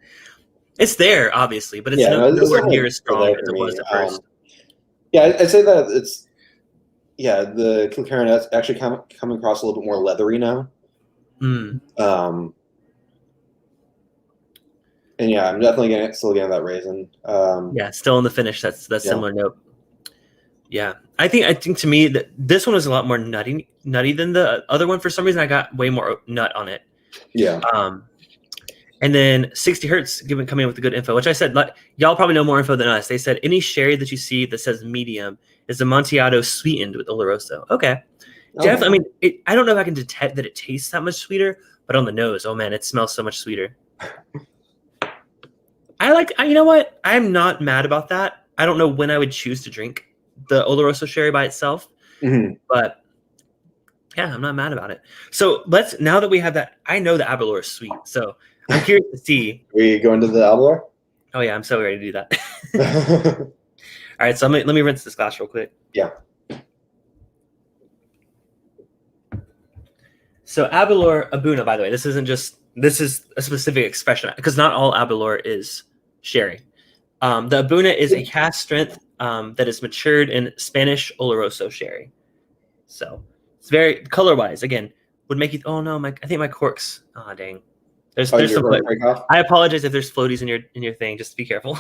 It's there, obviously, but it's nowhere near as strong as it was at first. Yeah, I'd say that it's. Yeah, the Kilcaron has actually come across a little bit more leathery now. Mm. And yeah, I'm definitely still getting that raisin. Yeah, still in the finish. That's similar note. Yeah, I think to me that this one was a lot more nutty than the other one. For some reason, I got way more nut on it. Yeah. And then 60 Hertz coming in with the good info, which I said, y'all probably know more info than us. They said any sherry that you see that says medium is the Montiado sweetened with Oloroso. Okay. Definitely. I mean, I don't know if I can detect that it tastes that much sweeter, but on the nose, oh man, it smells so much sweeter. You know what? I'm not mad about that. I don't know when I would choose to drink the Oloroso sherry by itself, but yeah, I'm not mad about it. So now that we have that, I know the Abelor is sweet. So I'm curious to see. We go into the Abelor? Oh yeah, I'm so ready to do that. All right, so let me rinse this glass real quick. Yeah. So Abelor Abuna, by the way, this is a specific expression because not all Abelor is sherry. The Abuna is a cask strength that is matured in Spanish Oloroso sherry. So it's very color wise. Again, would make you. Oh no, I think my corks. Oh dang. There's some. I apologize if there's floaties in your thing. Just be careful.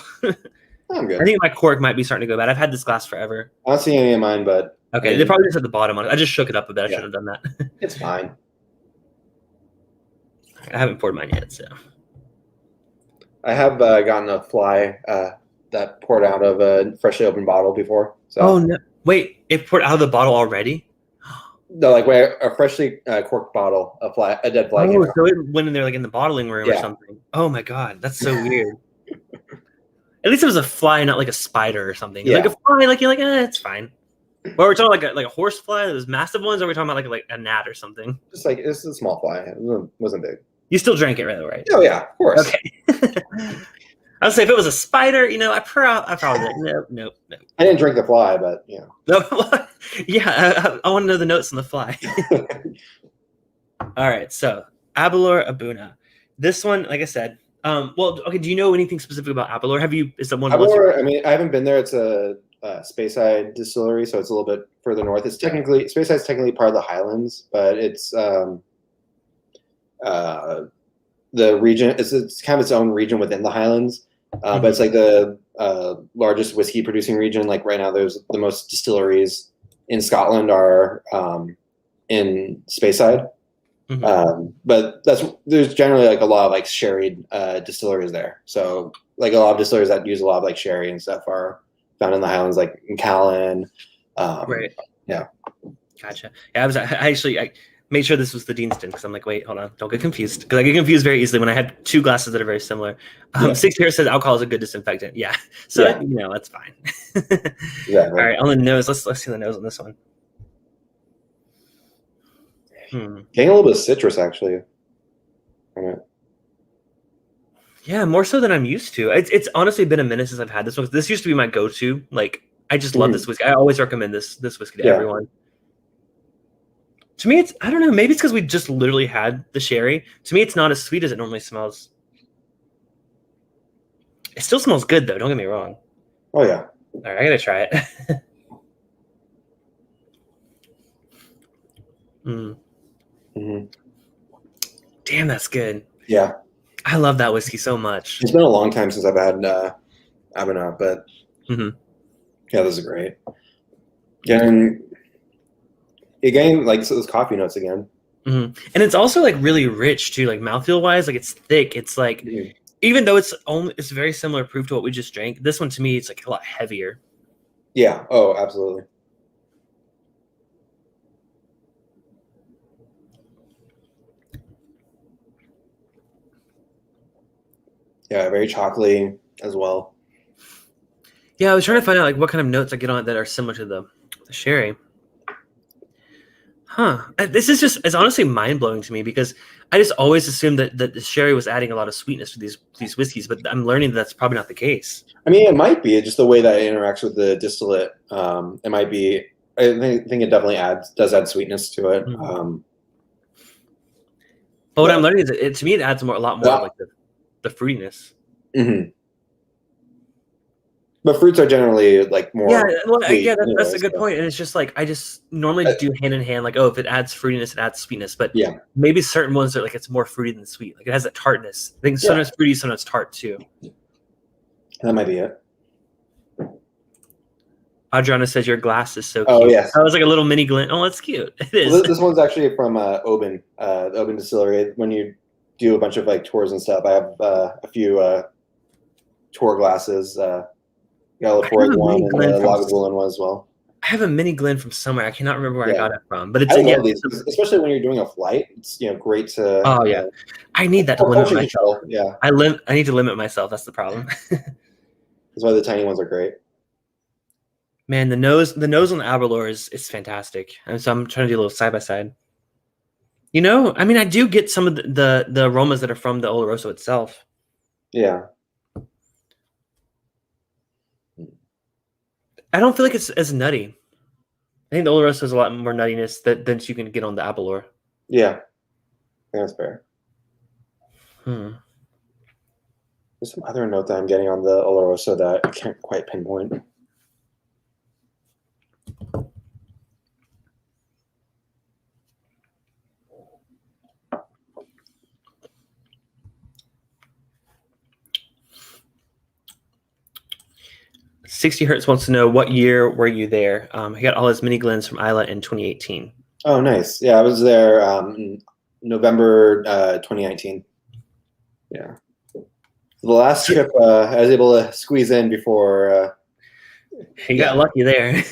I'm good. I think my cork might be starting to go bad. I've had this glass forever. I don't see any of mine, but okay, they probably just at the bottom on it. I just shook it up a bit. I should have done that. It's fine. I haven't poured mine yet, so. I have gotten a fly that poured out of a freshly opened bottle before. So. Oh no! Wait, it poured out of the bottle already? No, like where a freshly corked bottle, a dead fly. Oh, so it went in there like in the bottling room or something. Oh my god, that's so weird. At least it was a fly, not like a spider or something. Yeah. Like a fly, like you're like, it's fine. Well, we're talking like a horse fly, those massive ones, or we're talking about like a gnat or something. Just like it's a small fly. It wasn't big. You still drank it, right? Oh yeah, of course. Okay. I'll say if it was a spider, I probably like, nope. I didn't drink the fly, but Yeah, I want to know the notes on the fly. All right, so Abelor Abuna. This one, like I said, okay. Do you know anything specific about Abelor? Is that one? I mean, I haven't been there. It's a Speyside distillery, so it's a little bit further north. Speyside's technically part of the Highlands, but it's the region. It's kind of its own region within the Highlands, but it's like the largest whiskey producing region. Like right now, there's the most distilleries in Scotland are in Speyside. But there's generally like a lot of like sherry distilleries there. So like a lot of distilleries that use a lot of like sherry and stuff are found in the Highlands, like in Kilcaron. Right. Yeah. Gotcha. Yeah, I made sure this was the Deanston because I'm like, wait, hold on, don't get confused because I get confused very easily when I had two glasses that are very similar. 6 here says alcohol is a good disinfectant. Yeah. So that's fine. Yeah. All right, on the nose, let's see the nose on this one. Getting a little bit of citrus actually. Yeah, more so than I'm used to. It's honestly been a minute since I've had this one. This used to be my go-to. Like, I just love this whiskey. I always recommend this whiskey to everyone. To me, I don't know. Maybe it's because we just literally had the sherry. To me, it's not as sweet as it normally smells. It still smells good though. Don't get me wrong. Oh yeah. All right, I gotta try it. Damn, that's good. Yeah. I love that whiskey so much. It's been a long time since I've had Abuna, but yeah, this is great. Getting like those coffee notes again. And it's also like really rich too, like mouthfeel wise. Like it's thick. It's like even though it's very similar proof to what we just drank. This one to me, it's like a lot heavier. Yeah. Oh, absolutely. Yeah, very chocolatey as well. Yeah, I was trying to find out like what kind of notes I get on it that are similar to the sherry. This is honestly mind-blowing to me because I just always assumed that the sherry was adding a lot of sweetness to these whiskeys, but I'm learning that's probably not the case. I mean, it might be just the way that it interacts with the distillate. It might be. I think it definitely does add sweetness to it. But what I'm learning is to me it adds a lot more like the fruitiness. But fruits are generally like more. Yeah, well, that's a good point. And it's just like I just normally do hand in hand. Like, if it adds fruitiness, it adds sweetness. But maybe certain ones are like it's more fruity than sweet. Like it has that tartness. I think sometimes fruity, sometimes tart too. That might be it. Adriana says your glass is so cute. Oh yes, that was like a little mini glint. Oh, that's cute. It is. Well, this one's actually from Oban, the Oban Distillery. When you do a bunch of like tours and stuff, I have a few tour glasses. Got a LaForest one and a Lagavulin one as well. I have a mini Glen from somewhere. I cannot remember where I got it from, but it's I love these, especially when you're doing a flight. It's great to. Oh yeah, I need that to limit myself. Yeah, I need to limit myself. That's the problem. That's why the tiny ones are great. Man, the nose on the Abelor is fantastic, and so I'm trying to do a little side by side. I mean, I do get some of the aromas that are from the Oloroso itself. Yeah. I don't feel like it's as nutty. I think the Oloroso has a lot more nuttiness than you can get on the Abelor. Yeah, that's fair. There's some other note that I'm getting on the Oloroso that I can't quite pinpoint. 60 Hertz wants to know what year were you there? He got all his mini Glens from Isla in 2018. Oh, nice. Yeah, I was there in November 2019. Yeah. The last trip I was able to squeeze in before. You got lucky there.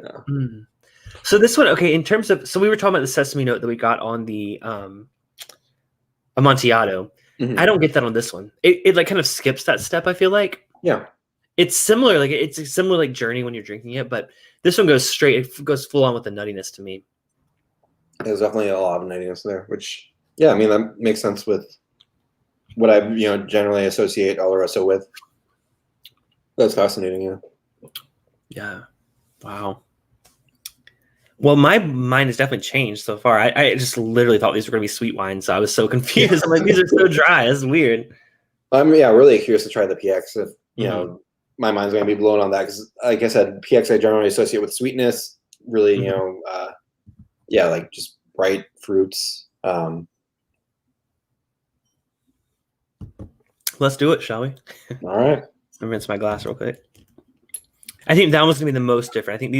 Yeah. So this one, okay, in terms of, so we were talking about the sesame note that we got on the Amontillado. I don't get that on this one. It like kind of skips that step, I feel like. Yeah. It's similar, like it's a similar like journey when you're drinking it, but this one goes straight, it goes full on with the nuttiness to me. There's definitely a lot of nuttiness there, which, yeah, I mean, that makes sense with what I generally associate Oloroso with. That's fascinating. Yeah. Yeah. Wow. Well, my mind has definitely changed so far. I just literally thought these were going to be sweet wines, so I was so confused. I'm like, these are so dry. This is weird. I'm really curious to try the PX. If my mind's going to be blown on that because, like I said, PX I generally associate with sweetness. Really, like just bright fruits. Let's do it, shall we? All right. I'm gonna rinse my glass real quick. I think that one's gonna be the most different. I think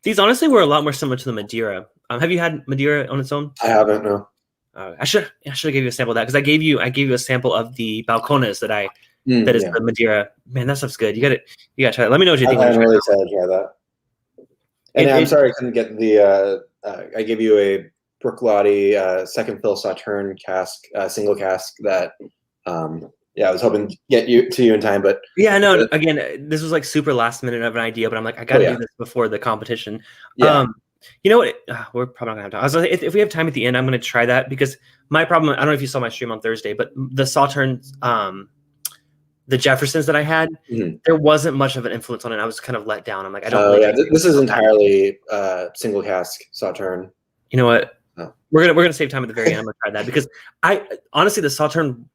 these honestly were a lot more similar to the Madeira. Have you had Madeira on its own? I haven't. No. I should have gave you a sample of that because I gave you a sample of the Balcones that is the Madeira. Man, that stuff's good. You gotta try it. Let me know what you think. I'm really excited to try that. And I'm sorry I couldn't get the. I gave you a Bruichladdich second fill Sauterne cask, single cask that. I was hoping to get to you in time, but again, this was like super last minute of an idea, but I'm like, I got to do this before the competition. Yeah. You know what? We're probably not gonna have time. I was like, if we have time at the end, I'm gonna try that because my problem. I don't know if you saw my stream on Thursday, but the Sauternes, the Jeffersons that I had, there wasn't much of an influence on it. I was kind of let down. I'm like, I don't. This is entirely single cask Sauterne. You know what? We're gonna save time at the very end. I'm gonna try that because I honestly the Sauterne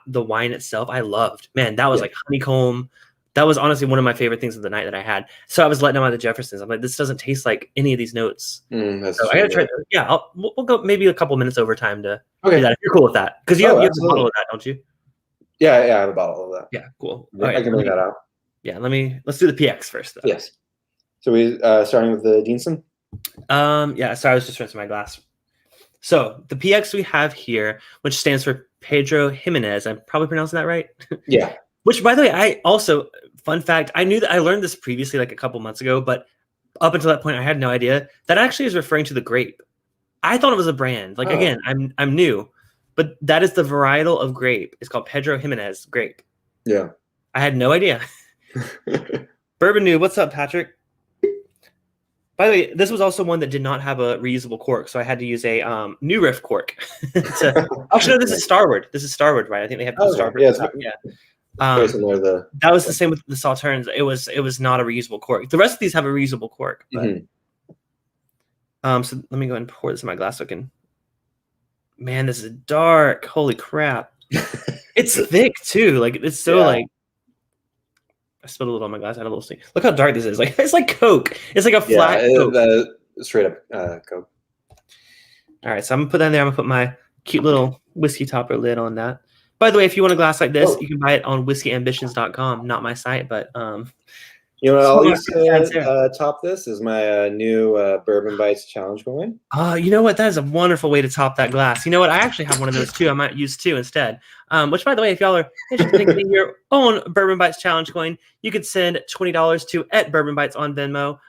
the wine itself I loved. Man, that was like honeycomb. That was honestly one of my favorite things of the night that I had. So I was letting down by the Jeffersons. I'm like, this doesn't taste like any of these notes. So I gotta try. Yeah, we'll go maybe a couple minutes over time to do that if you're cool with that because you have a bottle of that, don't you? Yeah, I have a bottle of that. Yeah, cool. I can bring that out. Yeah, let's do the PX first. Though. Yes. So we starting with the Diensten. Sorry, I was just rinsing my glass. So the PX we have here, which stands for Pedro Ximénez, I'm probably pronouncing that right. Yeah. Which, by the way, I also fun fact, I knew that I learned this previously, like a couple months ago, but up until that point, I had no idea that actually is referring to the grape. I thought it was a brand. Like again, I'm new, but that is the varietal of grape. It's called Pedro Ximénez grape. Yeah. I had no idea. Bourbon Noob, what's up, Patrick? By the way, this was also one that did not have a reusable cork, so I had to use a New Riff cork. Actually, no, this is Starward. This is Starward, right? I think they have Starward. Yeah. That was the same with the Sauternes. It was not a reusable cork. The rest of these have a reusable cork. But, so let me go ahead and pour this in my glass so I can. Man, this is dark. Holy crap! It's thick too. Like it's so like. I spilled a little on my glass. I had a little sting. Look how dark this is. Like it's like Coke. It's like a flat Coke. Straight up Coke. All right, so I'm gonna put that in there. I'm gonna put my cute little whiskey topper lid on that. By the way, if you want a glass like this, you can buy it on whiskeyambitions.com. Not my site, but you know what I'll use to top this is my new Bourbon Bites challenge coin. You know what? That is a wonderful way to top that glass. You know what? I actually have one of those too. I might use two instead. Which, by the way, if y'all are interested in getting your own Bourbon Bites challenge coin, you could send $20 to @BourbonBites on Venmo.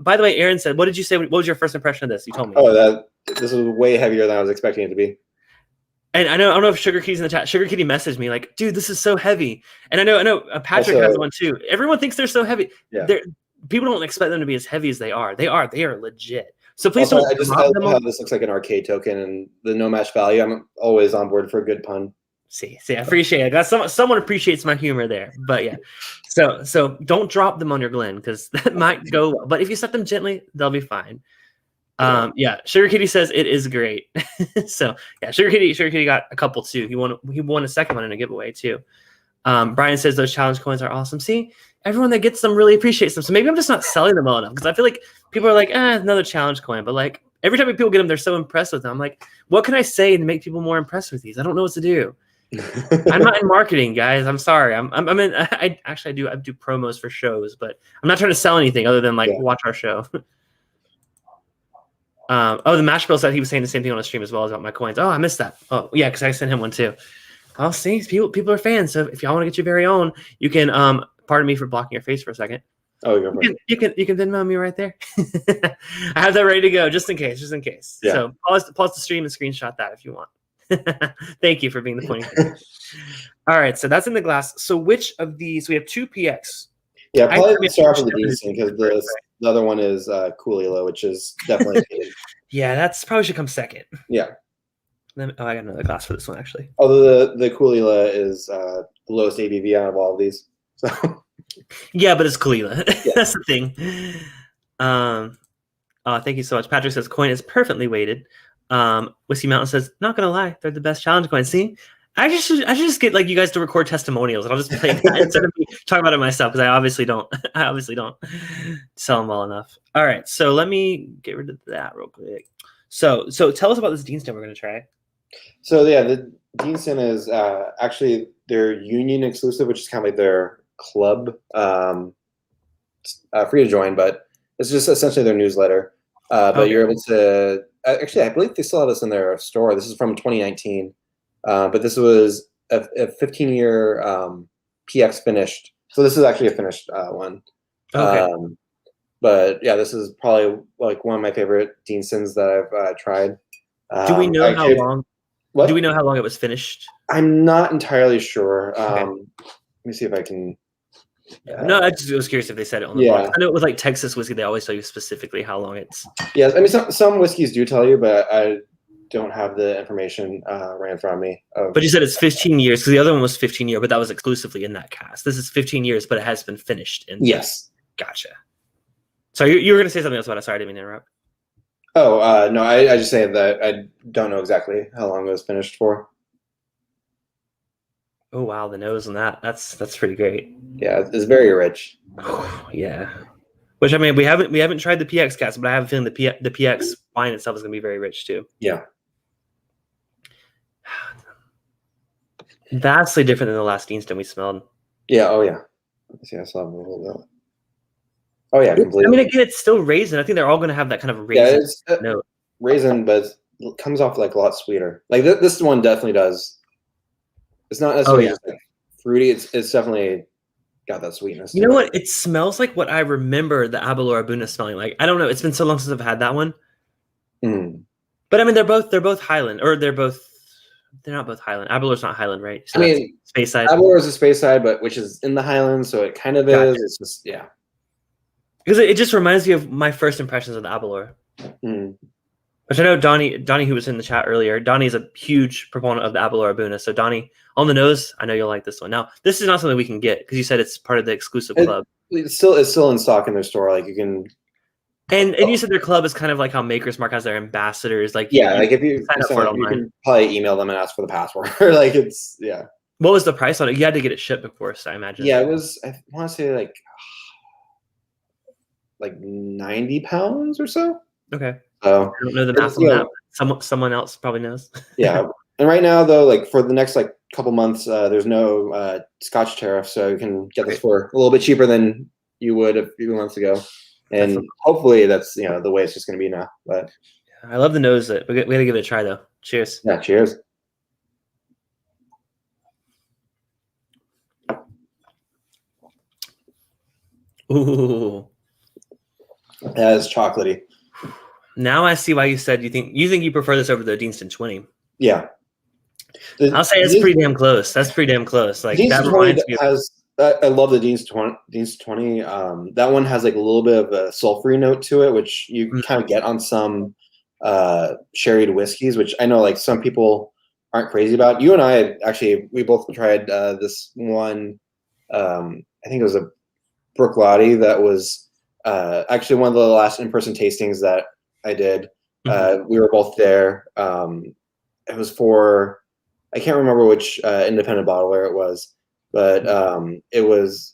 By the way, Aaron said, "What did you say? What was your first impression of this?" You told me. Oh, this was way heavier than I was expecting it to be. And I don't know if Sugar Kitty's in the chat. Sugar Kitty messaged me like, "Dude, this is so heavy." And I know Patrick has one too. Everyone thinks they're so heavy. Yeah. People don't expect them to be as heavy as they are. They are legit. So please don't. I just love how this looks like an arcade token and the no match value. I'm always on board for a good pun. See, I appreciate it. Someone appreciates my humor there. But yeah, so don't drop them on your Glen because that might go well. But if you set them gently, they'll be fine. Sugar Kitty says it is great. So yeah, Sugar Kitty got a couple too. He won a second one in a giveaway too. Brian says those challenge coins are awesome. See, everyone that gets them really appreciates them. So maybe I'm just not selling them well enough because I feel like people are like, another challenge coin. But like every time people get them, they're so impressed with them. I'm like, what can I say to make people more impressed with these? I don't know what to do. I'm not in marketing, guys. I'm sorry. I do promos for shows, but I'm not trying to sell anything other than watch our show. The Mash Bill said he was saying the same thing on the stream as well about my coins. Oh, I missed that. Oh, yeah, because I sent him one too. Oh, see, people are fans. So if y'all want to get your very own, you can. Pardon me for blocking your face for a second. Oh, you can Venmo me right there. I have that ready to go just in case. Yeah. So pause the stream and screenshot that if you want. Thank you for being the point. All right, so that's in the glass. So which of these? We have two PX. Yeah, probably start off with the Diensten because the other one is Coolio, which is definitely yeah, that's probably should come second. Yeah. Oh, I got another glass for this one actually. Although the Kulila is the lowest ABV out of all of these. So Yeah, but it's Kalila. yeah. That's the thing. Thank you so much. Patrick says coin is perfectly weighted. Whiskey Mountain says, not gonna lie, they're the best challenge coins. See, I should just get like you guys to record testimonials, and I'll just play that instead of me talking about it myself because I obviously don't. I obviously don't sell them well enough. All right, so let me get rid of that real quick. So tell us about this Deanston we're gonna try. So yeah, the Deanston is actually their union exclusive, which is kind of like their club, free to join, but it's just essentially their newsletter. But Okay. you're able to actually, I believe they still have this in their store. This is from 2019, but this was a 15-year PX finished. So this is actually a finished one. Okay. But yeah, this is probably like one of my favorite Deanstons that I've tried. Do we know how long? What? Do we know how long it was finished? I'm not entirely sure. Okay. Let me see if I can. No, I just was curious if they said it on the box. I know it was like Texas whiskey. They always tell you specifically how long it's. Yeah, I mean, some whiskeys do tell you, but I don't have the information right in front of me. But you said it's 15 years because the other one was 15 years, but that was exclusively in that cast. This is 15 years, but it has been finished. Yes. Gotcha. So you were going to say something else about it. Sorry, I didn't mean to interrupt. Oh, no, I just say that I don't know exactly how long it was finished for. Oh, wow, the nose on that. That's pretty great. Yeah, it's very rich. Yeah. Which, I mean, we haven't tried the PX cast, but I have a feeling the PX wine itself is going to be very rich too. Yeah. Vastly different than the last Deanston we smelled. Yeah, oh yeah. Let's see, I saw a little bit. Oh yeah, completely. I mean, again, it's still raisin. I think they're all going to have that kind of raisin note. Raisin, but it comes off like a lot sweeter. Like this one definitely does. It's not necessarily just like fruity. It's definitely got that sweetness. You know what? It smells like what I remember the Aberlour Abuna smelling like. I don't know. It's been so long since I've had that one. Mm. But I mean, they're both Highland, or they're not both Highland. Aberlour's not Highland, right? So I mean, Speyside. Aberlour is a Speyside, but which is in the Highlands, so it kind of is. It's just because it just reminds me of my first impressions of the Aberlour. Mm. Which I know Donnie, who was in the chat earlier, Donnie's a huge proponent of the Aberlour Abuna. So Donnie, on the nose, I know you'll like this one. Now, this is not something we can get because you said it's part of the exclusive club. It's still in stock in their store. Like you can. And you said their club is kind of like how Maker's Mark has their ambassadors. Like like if you sign up for it online, you can probably email them and ask for the password. Like it's What was the price on it? You had to get it shipped, of course, I imagine. Yeah, it was. I want to say like 90 pounds or so. Okay. So I don't know the math on that. Someone else probably knows. Yeah, and right now though, like for the next couple months, there's no Scotch tariff, so you can get this for a little bit cheaper than you would a few months ago. And hopefully that's the way it's just going to be now. But I love the nose. We got to give it a try though. Cheers. Yeah, cheers. Ooh, that is chocolatey. Now I see why you said you think you prefer this over the Deanston 20. Yeah, I'll say it's pretty damn close. That's pretty damn close. Like that reminds me of. I love the Deanston 20. That one has like a little bit of a sulfury note to it, which you kind of get on some sherried whiskeys, which I know like some people aren't crazy about. You and I we both tried this one. I think it was a Brooklotti that was actually one of the last in-person tastings that I did. We were both there. It was for I can't remember which independent bottler it was. But it was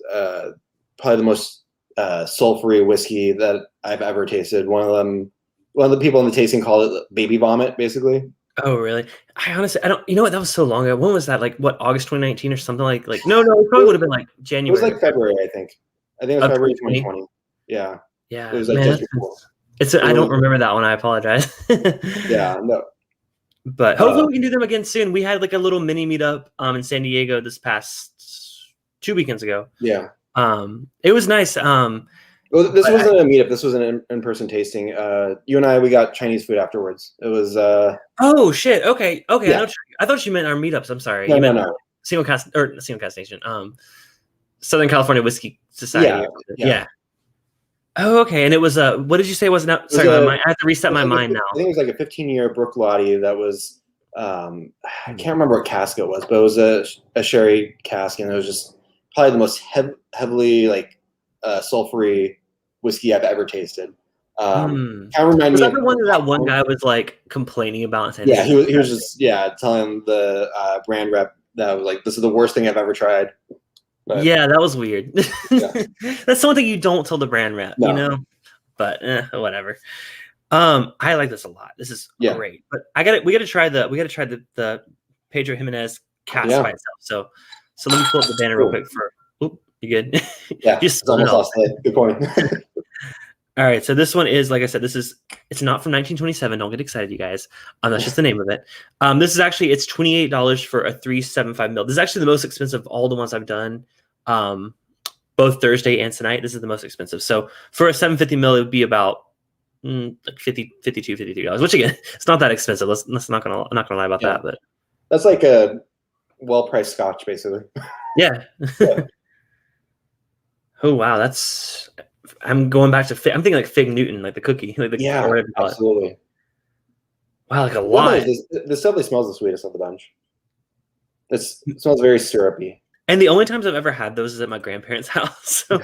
probably the most sulfury whiskey that I've ever tasted. One of the people in the tasting called it baby vomit, basically. Oh, really? I honestly, I don't. You know what? That was so long ago. When was that? Like what? August 2019 or something? Like no, it probably would have been like January. It was like February, I think. I think it was February 2020. Yeah. Yeah. It was like just before. I don't remember that one. I apologize. Yeah. No. But hopefully we can do them again soon. We had like a little mini meetup in San Diego this past 2 weekends ago. Yeah. It was nice. Well, this wasn't a meetup. This was an in-person tasting. You and we got Chinese food afterwards. It was. Oh shit! Okay. Yeah. I thought you meant our meetups. I'm sorry. No. Single cast nation. Southern California Whiskey Society. Yeah. Oh, okay. And it was what did you say was now? Sorry, I have to reset my mind now. I think it was like a 15-year Brooklotti that was I can't remember what cask it was, but it was a sherry cask, and it was just probably the most heavily like sulfury whiskey I've ever tasted. Kind of reminded Was me that of the one that one guy was like complaining about? Saying, yeah, he was just telling the brand rep that was like, this is the worst thing I've ever tried. But, yeah, that was weird. Yeah. That's something you don't tell the brand rep, No. you know. But whatever. I like this a lot. This is great. But we gotta try the Pedro Ximénez cask by itself. So let me pull up the banner real quick for. Oop, you good? Yeah, just it's almost lost it. Good point. All right, so this one is, like I said, it's not from 1927. Don't get excited, you guys. That's just the name of it. This is actually, it's $28 for a 375 mil. This is actually the most expensive of all the ones I've done, both Thursday and tonight. This is the most expensive. So for a 750 mil, it would be about like $53, which again, it's not that expensive. I'm not gonna lie about that, but that's like a well-priced scotch, basically. Yeah. Oh wow, I'm going back to I'm thinking like Fig Newton, like the cookie, like the absolutely. Wow, like a lot. This definitely smells the sweetest of the bunch. It smells very syrupy. And the only times I've ever had those is at my grandparents' house. So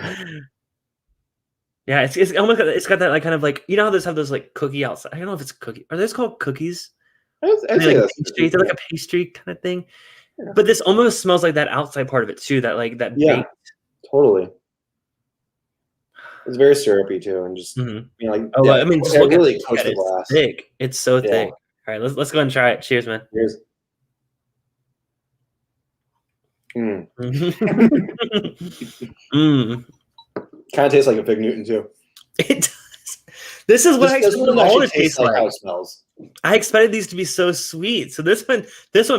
yeah, it's almost got that like kind of like, you know how those have those like cookie outside. I don't know if it's cookie. Are those called cookies? They're like a pastry kind of thing. Yeah. But this almost smells like that outside part of it too. That like that baked. Totally. It's very syrupy too, and just like I mean, just look really close to glass. Thick. It's so thick. All right, let's go ahead and try it. Cheers, man. Cheers. Kind of tastes like a Fig Newton too. It does. This is what I expected all to taste like. How it smells. I expected these to be so sweet. So this one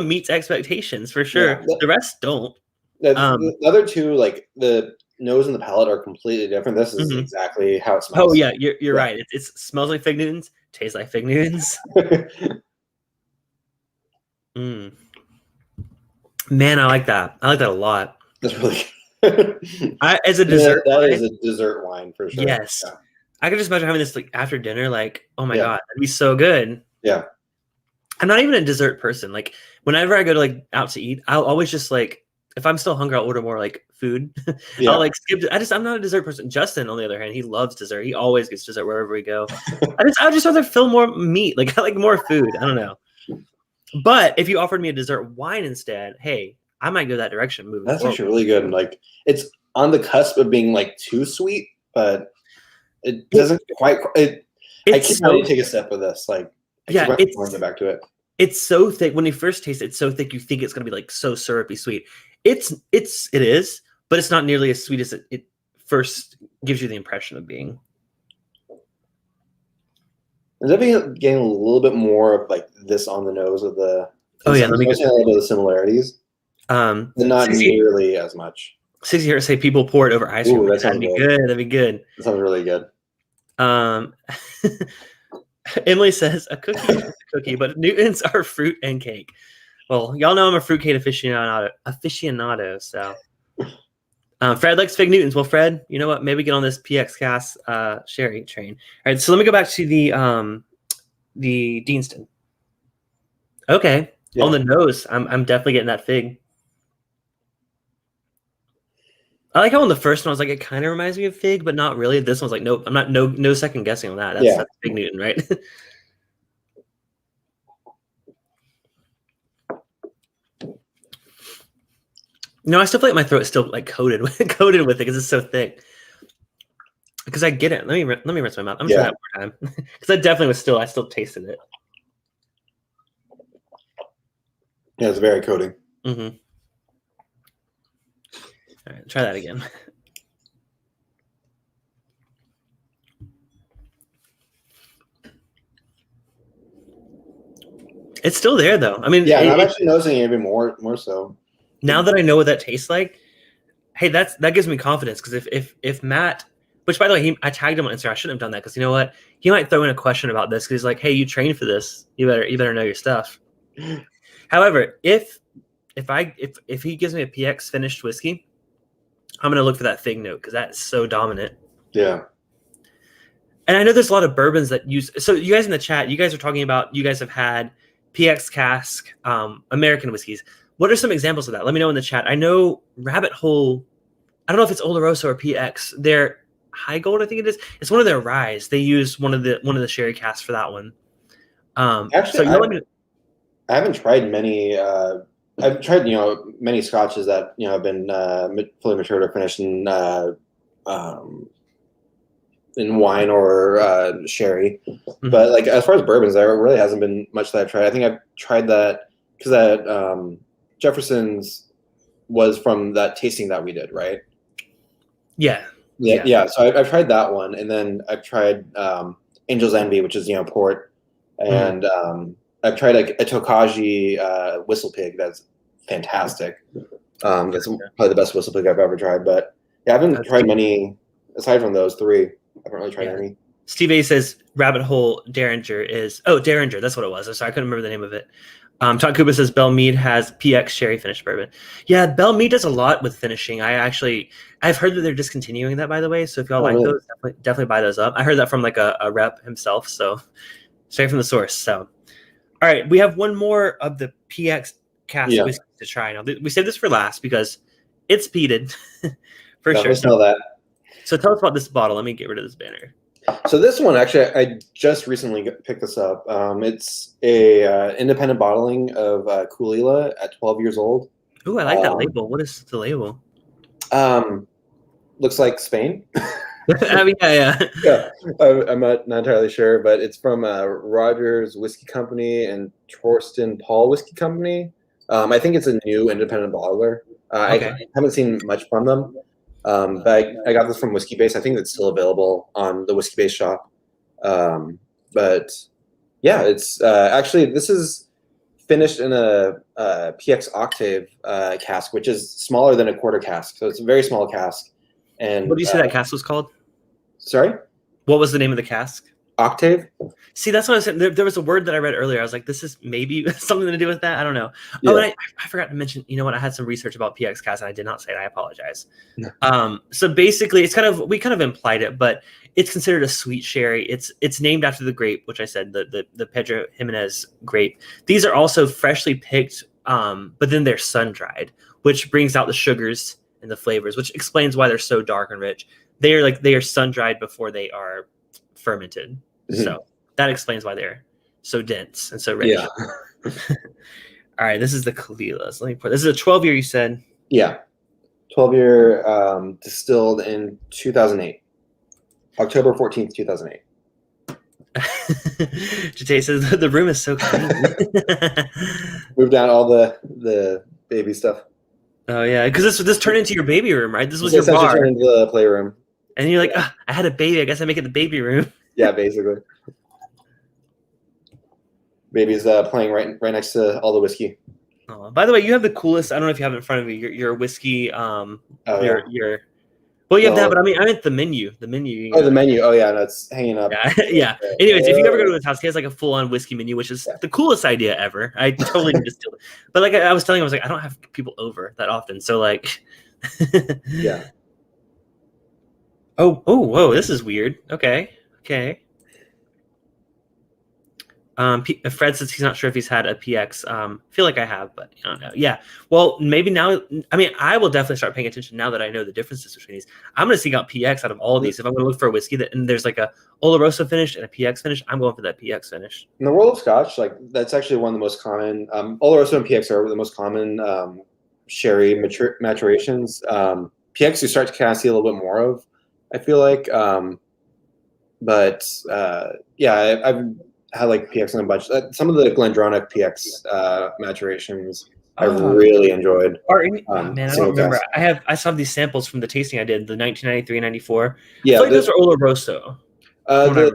meets expectations for sure. Yeah, the rest don't. The other two, like the nose and the palate, are completely different. This is exactly how it smells. Oh yeah, you're right. It smells like Fig Newtons, tastes like Fig Newtons. Man, I like that. I like that a lot. That's really good. As a dessert, that is a dessert wine for sure. Yes, I could just imagine having this like after dinner. Like, oh my god, that'd be so good. Yeah, I'm not even a dessert person. Like, whenever I go to like out to eat, I'll always just like, if I'm still hungry, I'll order more like food. I'll like skip it. I'm not a dessert person. Justin, on the other hand, he loves dessert. He always gets dessert wherever we go. I just rather fill more meat. Like, I like more food. I don't know. But if you offered me a dessert wine instead, hey, I might go that direction. That's actually really good. Like, it's on the cusp of being like too sweet, but it doesn't quite. I can't really take a step of this. Like, yeah, I want to get back to it. It's so thick. When you first taste it, it's so thick you think it's gonna be like so syrupy sweet. It is, but it's not nearly as sweet as it first gives you the impression of being. Is that getting a little bit more of like this on the nose of the? Let me get a little bit of the similarities. But not nearly as much. 60 here say people pour it over ice cream. That'd be good. That'd be good. That sounds really good. Emily says a cookie is a cookie, but Newtons are fruit and cake. Well, y'all know I'm a fruitcake aficionado. So Fred likes Fig Newtons. Well, Fred, you know what? Maybe get on this PX Cast sherry train. All right, so let me go back to the Deanston. Okay, on the nose, I'm definitely getting that fig. I like how on the first one I was like, it kind of reminds me of fig, but not really. This one's like, nope, I'm not no second guessing on that. That's Fig Newton, right? No, I still feel like my throat is still like coated with it because it's so thick. Because I get it. Let me rinse my mouth. I'm trying that one more time. Because I definitely I still tasted it. Yeah, it's very coating. Mm-hmm. All right, try that again. It's still there though. I mean, I'm actually noticing it even more so. Now that I know what that tastes like, hey, that gives me confidence because if Matt, which by the way, I tagged him on Instagram. I shouldn't have done that because you know what? He might throw in a question about this because he's like, hey, you trained for this. You better know your stuff. However, if he gives me a PX finished whiskey, I'm gonna look for that fig note because that's so dominant. Yeah. And I know there's a lot of bourbons that use. So you guys in the chat, you guys are talking about you guys have had PX cask, American whiskeys. What are some examples of that? Let me know in the chat. I know Rabbit Hole. I don't know if it's Oloroso or PX. They're High Gold, I think it is. It's one of their ryes. They use one of the sherry casks for that one. Actually, so I haven't tried many. I've tried many scotches that have been fully matured or finished in wine or sherry, but like as far as bourbons, there really hasn't been much that I've tried. I think I've tried that because that Jefferson's was from that tasting that we did, right? Yeah. So I've tried that one, and then I've tried Angel's Envy, which is port, and I've tried a Tokaji Whistle Pig. That's fantastic. That's probably the best Whistle Pig I've ever tried. But yeah, I haven't tried many aside from those three. I haven't really tried any. Steve A says Rabbit Hole Derringer is Derringer. That's what it was. I'm sorry, I couldn't remember the name of it. Todd Kuba says Belle Mead has PX sherry finished bourbon. Yeah, Belle Mead does a lot with finishing. I've heard that they're discontinuing that, by the way. So if y'all like those, definitely buy those up. I heard that from like a rep himself. So straight from the source. So all right, we have one more of the PX cask whiskey to try. Now we saved this for last because it's peated for sure. Smell that. So tell us about this bottle. Let me get rid of this banner. So this one, actually, I just recently picked this up. It's a independent bottling of Kulila at 12 years old. Ooh, I like that label. What is the label? Looks like Spain. I mean, yeah. I'm not entirely sure, but it's from Rogers Whiskey Company and Torsten Paul Whiskey Company. I think it's a new independent bottler. I haven't seen much from them. But I got this from Whiskey Base. I think it's still available on the Whiskey Base shop. But yeah, it's actually, this is finished in a PX Octave cask, which is smaller than a quarter cask. So it's a very small cask. And what did you say that cask was called? Sorry? What was the name of the cask? Octave. See, that's what I said. There was a word that I read earlier. I was like, this is maybe something to do with that. I don't know. Yeah. Oh, and I forgot to mention, you know what? I had some research about PX cask and I did not say it. I apologize. No. So basically we kind of implied it, but it's considered a sweet sherry. It's named after the grape, which I said, the Pedro Ximénez grape. These are also freshly picked, but then they're sun dried, which brings out the sugars and the flavors, which explains why they're so dark and rich. They are sun dried before they are fermented. So that explains why they're so dense and so rich. Yeah. All right, this is the Kalilas. Let me put this is a 12-year, you said? Yeah. 12-year distilled in 2008. October 14th, 2008. Jate says the room is so clean. Moved out all the baby stuff. Oh yeah, because this turned into your baby room, right? This was your bar. Turned into the playroom. And you're like, I had a baby. I guess I make it the baby room. Yeah, basically. Baby's playing right next to all the whiskey. Oh, by the way, you have the coolest. I don't know if you have it in front of you. Your whiskey. Well, you have that, but I meant the menu. The menu. The menu. Oh yeah, that's hanging up. Yeah. Anyways, if you ever go to his house, he has like a full-on whiskey menu, which is the coolest idea ever. I totally need to steal it. But like I was telling him, I was like, I don't have people over that often, so like. Yeah. Oh, whoa! This is weird. Okay. Fred says he's not sure if he's had a PX. Feel like I have, but I don't know. Yeah. Well, maybe now. I mean, I will definitely start paying attention now that I know the differences between these. I'm going to seek out PX out of all of these. If I'm going to look for a whiskey and there's like a Oloroso finish and a PX finish, I'm going for that PX finish. In the world of Scotch, like that's actually one of the most common. Oloroso and PX are the most common sherry maturations. PX you start to kind of see a little bit more of, I feel like. But I've had like PX in a bunch. Some of the Glendronach PX maturations I really enjoyed. Man, I don't remember. I saw these samples from the tasting I did, the 1993 and 94. Yeah, I feel like those are Oloroso. The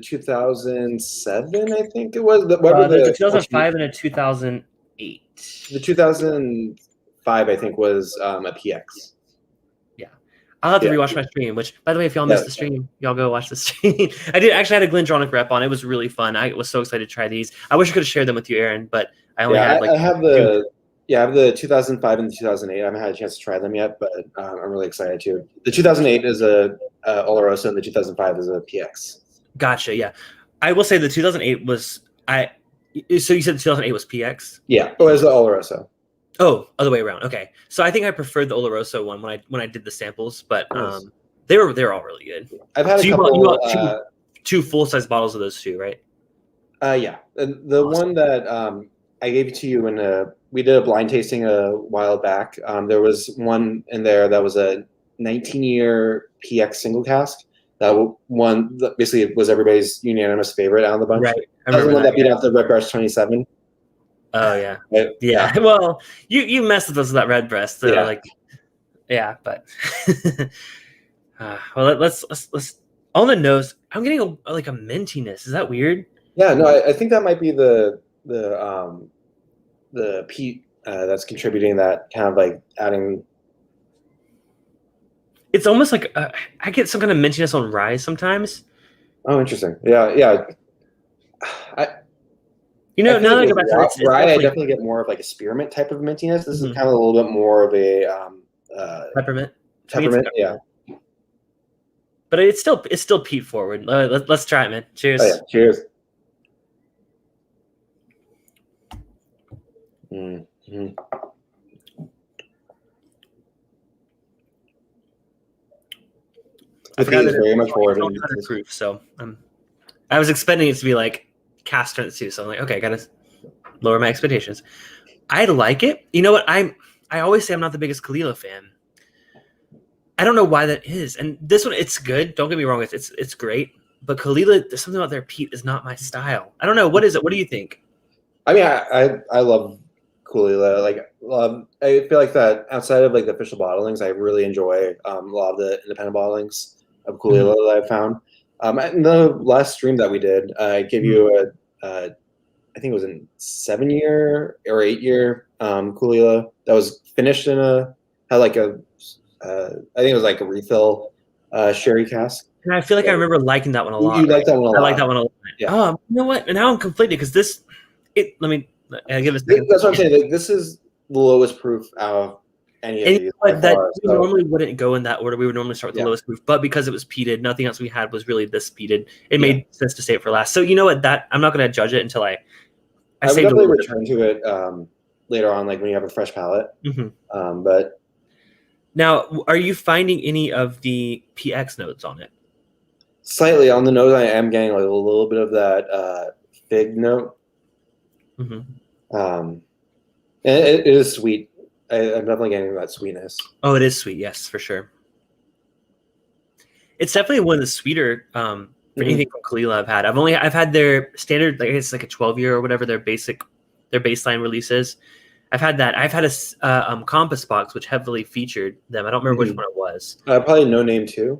2007, I think it was. The 2005 and a 2008. The 2005, I think, was a PX. I'll have to rewatch my stream, which, by the way, if y'all missed the stream, y'all go watch the stream. I actually had a Glendronach rep on. It was really fun. I was so excited to try these. I wish I could have shared them with you, Aaron, but I only had like... I have the 2005 and the 2008. I haven't had a chance to try them yet, but I'm really excited too. The 2008 is a Oloroso and the 2005 is a PX. Gotcha, yeah. I will say the 2008 was So you said 2008 was PX? Yeah, it was the Oloroso. Oh, other way around. Okay, so I think I preferred the Oloroso one when I did the samples, but Nice. they were all really good. I've had So a you couple. bought two full size bottles of those two, right? Yeah, the Awesome. one that I gave to you when we did a blind tasting a while back. There was one in there that was a 19-year PX single cask. That one that basically was everybody's unanimous favorite out of the bunch. Right. I That was the remember one that beat yeah. out the Red Breast 27. Oh yeah. Right? Yeah. Well, you messed with us with that red breast, so Yeah. like, yeah, but well, let's on the nose. I'm getting a mintiness. Is that weird? Yeah, no, I think that might be the peat that's contributing, that kind of like adding. It's almost like I get some kind of mintiness on rye sometimes. Oh, interesting. Yeah. Now that I go back to it, it's rye, I definitely get more of like a spearmint type of mintiness. This is kind of a little bit more of a peppermint. peppermint. Yeah. But it's still peat forward. Let's try it, man. Cheers. Oh, yeah. Cheers. Mm-hmm. I forgot that very much forward. Proof, so I was expecting it to be like cask strength too. So I'm like, okay, I gotta lower my expectations. I like it. You know what? I always say I'm not the biggest Kalila fan. I don't know why that is. And this one, it's good. Don't get me wrong. It's great. But Kalila, there's something about their peat is not my style. I don't know. What is it? What do you think? I mean, I love Kalila. Like, I feel like that outside of like the official bottlings, I really enjoy a lot of the independent bottlings of Kalila that I've found. In the last stream that we did, I gave you I think it was a 7-year or 8-year Kalila that was finished in had like a I think it was like a refill sherry cask. And I feel like I remember liking that one a lot. You like that one a lot. I like that one a lot. Yeah. Oh, you know what? And now I'm conflicted because let me give a second. That's what I'm saying. Like, this is the lowest proof out of any of these. We normally wouldn't go in that order. We would normally start with the lowest proof, but because it was peated, nothing else we had was really this peated. It made sense to save it for last. So you know what? That I'm not going to judge it until I would definitely return to it later on, like when you have a fresh palate. But now, are you finding any of the PX notes on it? Slightly on the nose, I am getting like a little bit of that fig note. And it is sweet. I'm definitely getting that sweetness. Oh, it is sweet. Yes, for sure. It's definitely one of the sweeter for anything from Kalila I've had. I've had their standard, like it's like a 12-year or whatever their baseline release is. I've had that. I've had a Compass box which heavily featured them. I don't remember which one it was. Probably No Name 2.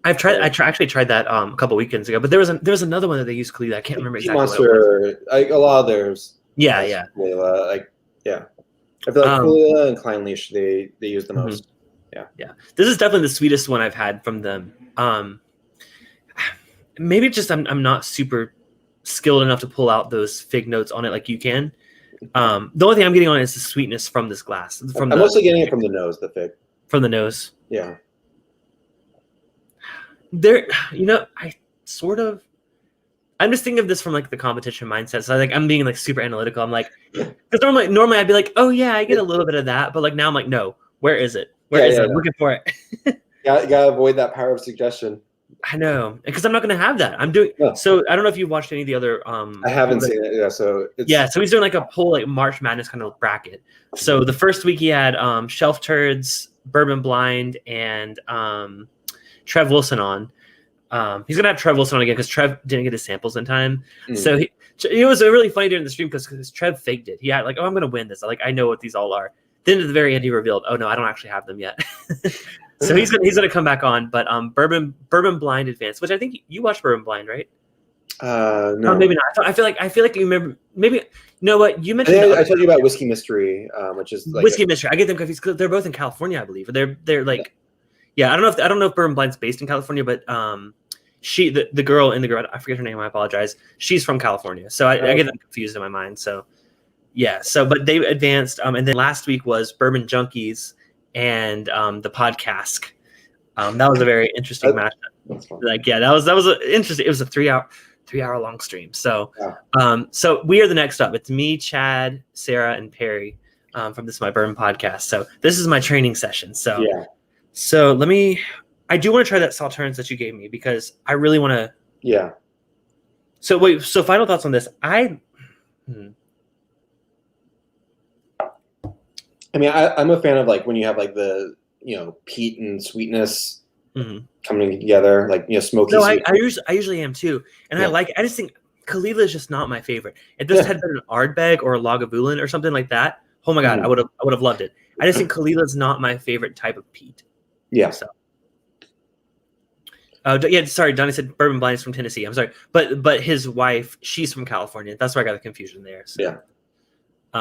I've tried. Actually tried that a couple weekends ago. But there was another one that they used Kalila. I can't remember exactly. Monster, what it was. like a lot of theirs. Yeah. Kalila, I feel like Kalila and Klein Leash they use the most. Yeah. This is definitely the sweetest one I've had from them. Maybe just I'm not super skilled enough to pull out those fig notes on it like you can. The only thing I'm getting on it is the sweetness from this glass. I'm mostly getting it from the nose, the fig. From the nose. Yeah. I'm just thinking of this from like the competition mindset. So I'm being like super analytical. I'm like, because normally I'd be like, oh yeah, I get a little bit of that, but like now I'm like, no, where is it? Where is it? I'm looking for it. You gotta avoid that power of suggestion. I know, because I'm not going to have that. I'm doing so. I don't know if you watched any of the other. I haven't seen it. Yeah, so so he's doing like a whole like March Madness kind of bracket. So the first week he had Shelf Turds, Bourbon Blind, and Trev Wilson on. He's gonna have Trev Wilson on again because Trev didn't get his samples in time. So it was really funny during the stream because Trev faked it. He had like, oh, I'm gonna win this. I know what these all are. Then at the very end he revealed, oh no, I don't actually have them yet. So he's gonna come back on. But Bourbon Blind Advanced, which I think you watched Bourbon Blind, right? No, maybe not. I feel like you remember. Maybe you know what you mentioned. I told you about Whiskey Mystery, which is like Whiskey Mystery. I get them confused because they're both in California, I believe. They're like, I don't know if Bourbon Blind's based in California, but the girl in the garage, I forget her name. I apologize. She's from California, so I get them confused in my mind. So but they advanced, and then last week was Bourbon Junkies and the podcast. That was a very interesting matchup. That's fun. Like, yeah, that was interesting. It was a 3 hour long stream. So, Yeah. so we are the next up. It's me, Chad, Sarah, and Perry from This Is My Bourbon podcast. So this is my training session. So, Yeah. so I do want to try that Sauternes that you gave me because I really want to. Yeah. So wait, so final thoughts on this. I mean, I'm a fan of like when you have like the, peat and sweetness coming together, like, smoky. No, I usually am too. And I just think Kalila is just not my favorite. If this had been an Ardbeg or a Lagavulin or something like that, oh my God, I would have loved it. I just think Kalila is not my favorite type of peat. Yeah. So. Yeah, sorry, Donnie said Bourbon Blind is from Tennessee. I'm sorry, but his wife, she's from California. That's where I got the confusion there. So. Yeah.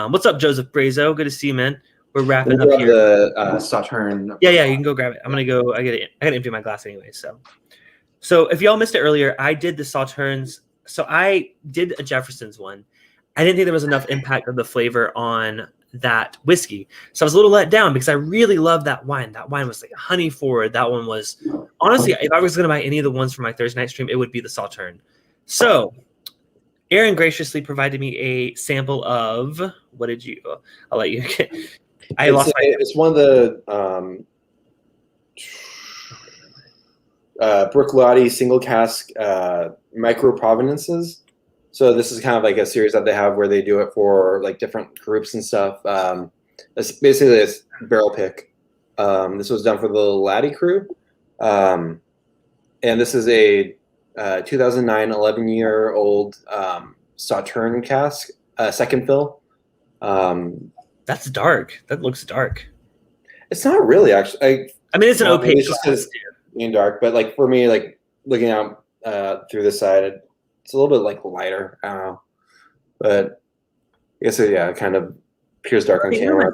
What's up, Joseph Brazo? Good to see you, man. We're wrapping up here. The Sauternes. Yeah, you can go grab it. I'm gonna go. I gotta empty my glass anyway. So if y'all missed it earlier, I did the Sauternes. So I did a Jefferson's one. I didn't think there was enough impact of the flavor on that whiskey. So I was a little let down because I really loved that wine. That wine was like honey forward. That one was honestly, if I was going to buy any of the ones for my Thursday night stream, it would be the Sauternes. So Aaron graciously provided me a sample of, what did you, I'll let you get. It's one of the Bruichladdich single cask micro provenances. So this is kind of like a series that they have where they do it for like different groups and stuff. It's basically this barrel pick. This was done for the Laddie crew. And this is a 2009 11-year-old Sauternes cask, second fill. That's dark. That looks dark. It's not really, actually. I mean, it's an opaque. It's just because being dark, but like for me, like looking out through the side, it's a little bit like lighter. I don't know, but I guess it kind of appears dark on camera.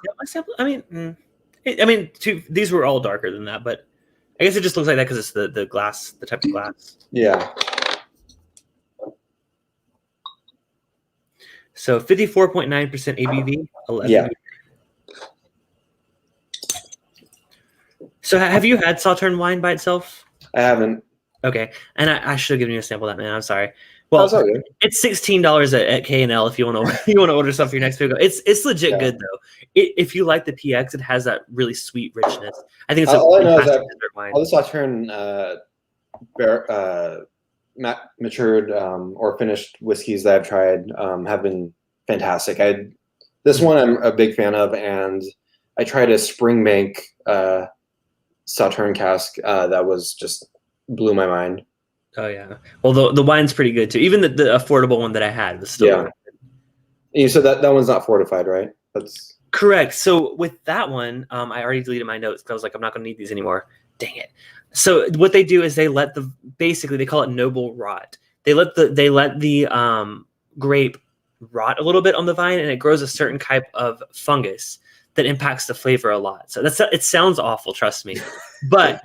These were all darker than that, but I guess it just looks like that because it's the glass, the type of glass. Yeah. So 54.9% ABV, 11. Yeah. So have you had Sauternes wine by itself? I haven't. Okay, and I should have given you a sample of that, man. I'm sorry. Well, it's $16 at K&L if you want to order stuff for your next video. It's legit good though. If you like the PX, it has that really sweet richness. I think it's all I know is that wine. All the Sauternes matured or finished whiskeys that I've tried have been fantastic. This one I'm a big fan of, and I tried a Springbank Sauternes cask that was just blew my mind. Oh yeah. Well, the wine's pretty good too. Even the affordable one that I had was still good. You said that one's not fortified, right? That's correct. So with that one, I already deleted my notes because I was like, I'm not going to need these anymore. Dang it. So what they do is they call it noble rot. They let the grape rot a little bit on the vine, and it grows a certain type of fungus that impacts the flavor a lot. So it sounds awful, trust me, but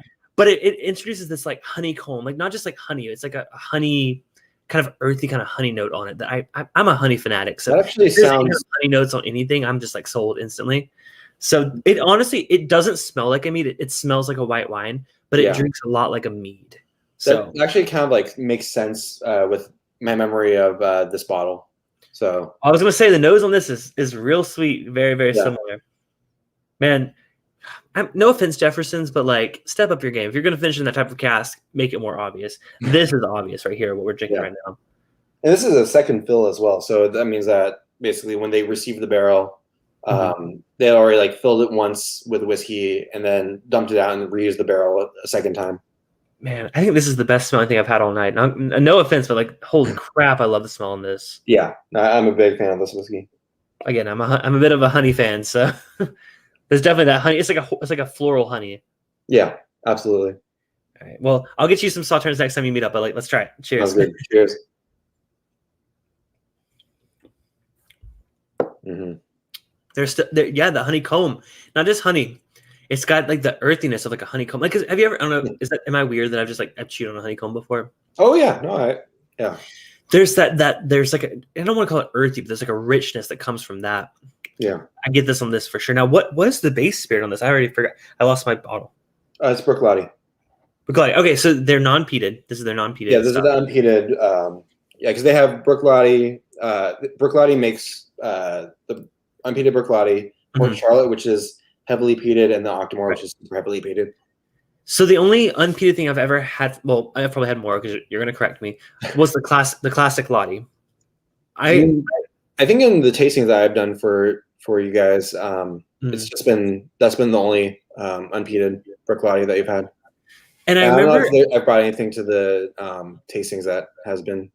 it introduces this like honeycomb, like not just like honey. It's like a honey kind of earthy kind of honey note on it. That I'm a honey fanatic. So that actually sounds honey notes on anything, I'm just like sold instantly. So it honestly, it doesn't smell like a mead. It smells like a white wine, but it drinks a lot like a mead. So that actually kind of like makes sense with my memory of this bottle. So I was gonna say the nose on this is real sweet, very, very similar. Man, no offense, Jefferson's, but like step up your game. If you're gonna finish in that type of cask, make it more obvious. This is obvious right here, what we're drinking right now. And this is a second fill as well. So that means that basically when they received the barrel, they had already like filled it once with whiskey and then dumped it out and reused the barrel a second time. Man, I think this is the best smelling thing I've had all night. No offense, but like, holy crap, I love the smell in this. Yeah, I'm a big fan of this whiskey. Again, I'm a bit of a honey fan, so there's definitely that honey. It's like a floral honey. Yeah, absolutely. All right. Well, I'll get you some Sauternes next time you meet up. But like, let's try it. Cheers. Sounds good. Cheers. Mm-hmm. There's the honeycomb, not just honey. It's got like the earthiness of like a honeycomb. Like, have you ever? I don't know. Am I weird that I've chewed on a honeycomb before? Oh yeah, no, yeah. There's there's like I don't want to call it earthy, but there's like a richness that comes from that. Yeah, I get this on this for sure. Now, what is the base spirit on this? I already forgot. I lost my bottle. It's Bruichladdich. Brook Okay, so they're non-peated. This is their non-peated. Yeah, this is the unpeated. Yeah, because they have Brooklotti. Brooklotti makes the unpeated Brooklotti, Port Charlotte, which is heavily peated, and the Octomore, which is super heavily peated. So the only unpeated thing I've ever had, well, I've probably had more because you're going to correct me, was the classic Lottie. I think in the tastings that I've done for you guys, it's just that's been the only unpeated Brooklotti that you've had. And I remember don't know if I've brought anything to the tastings that has been.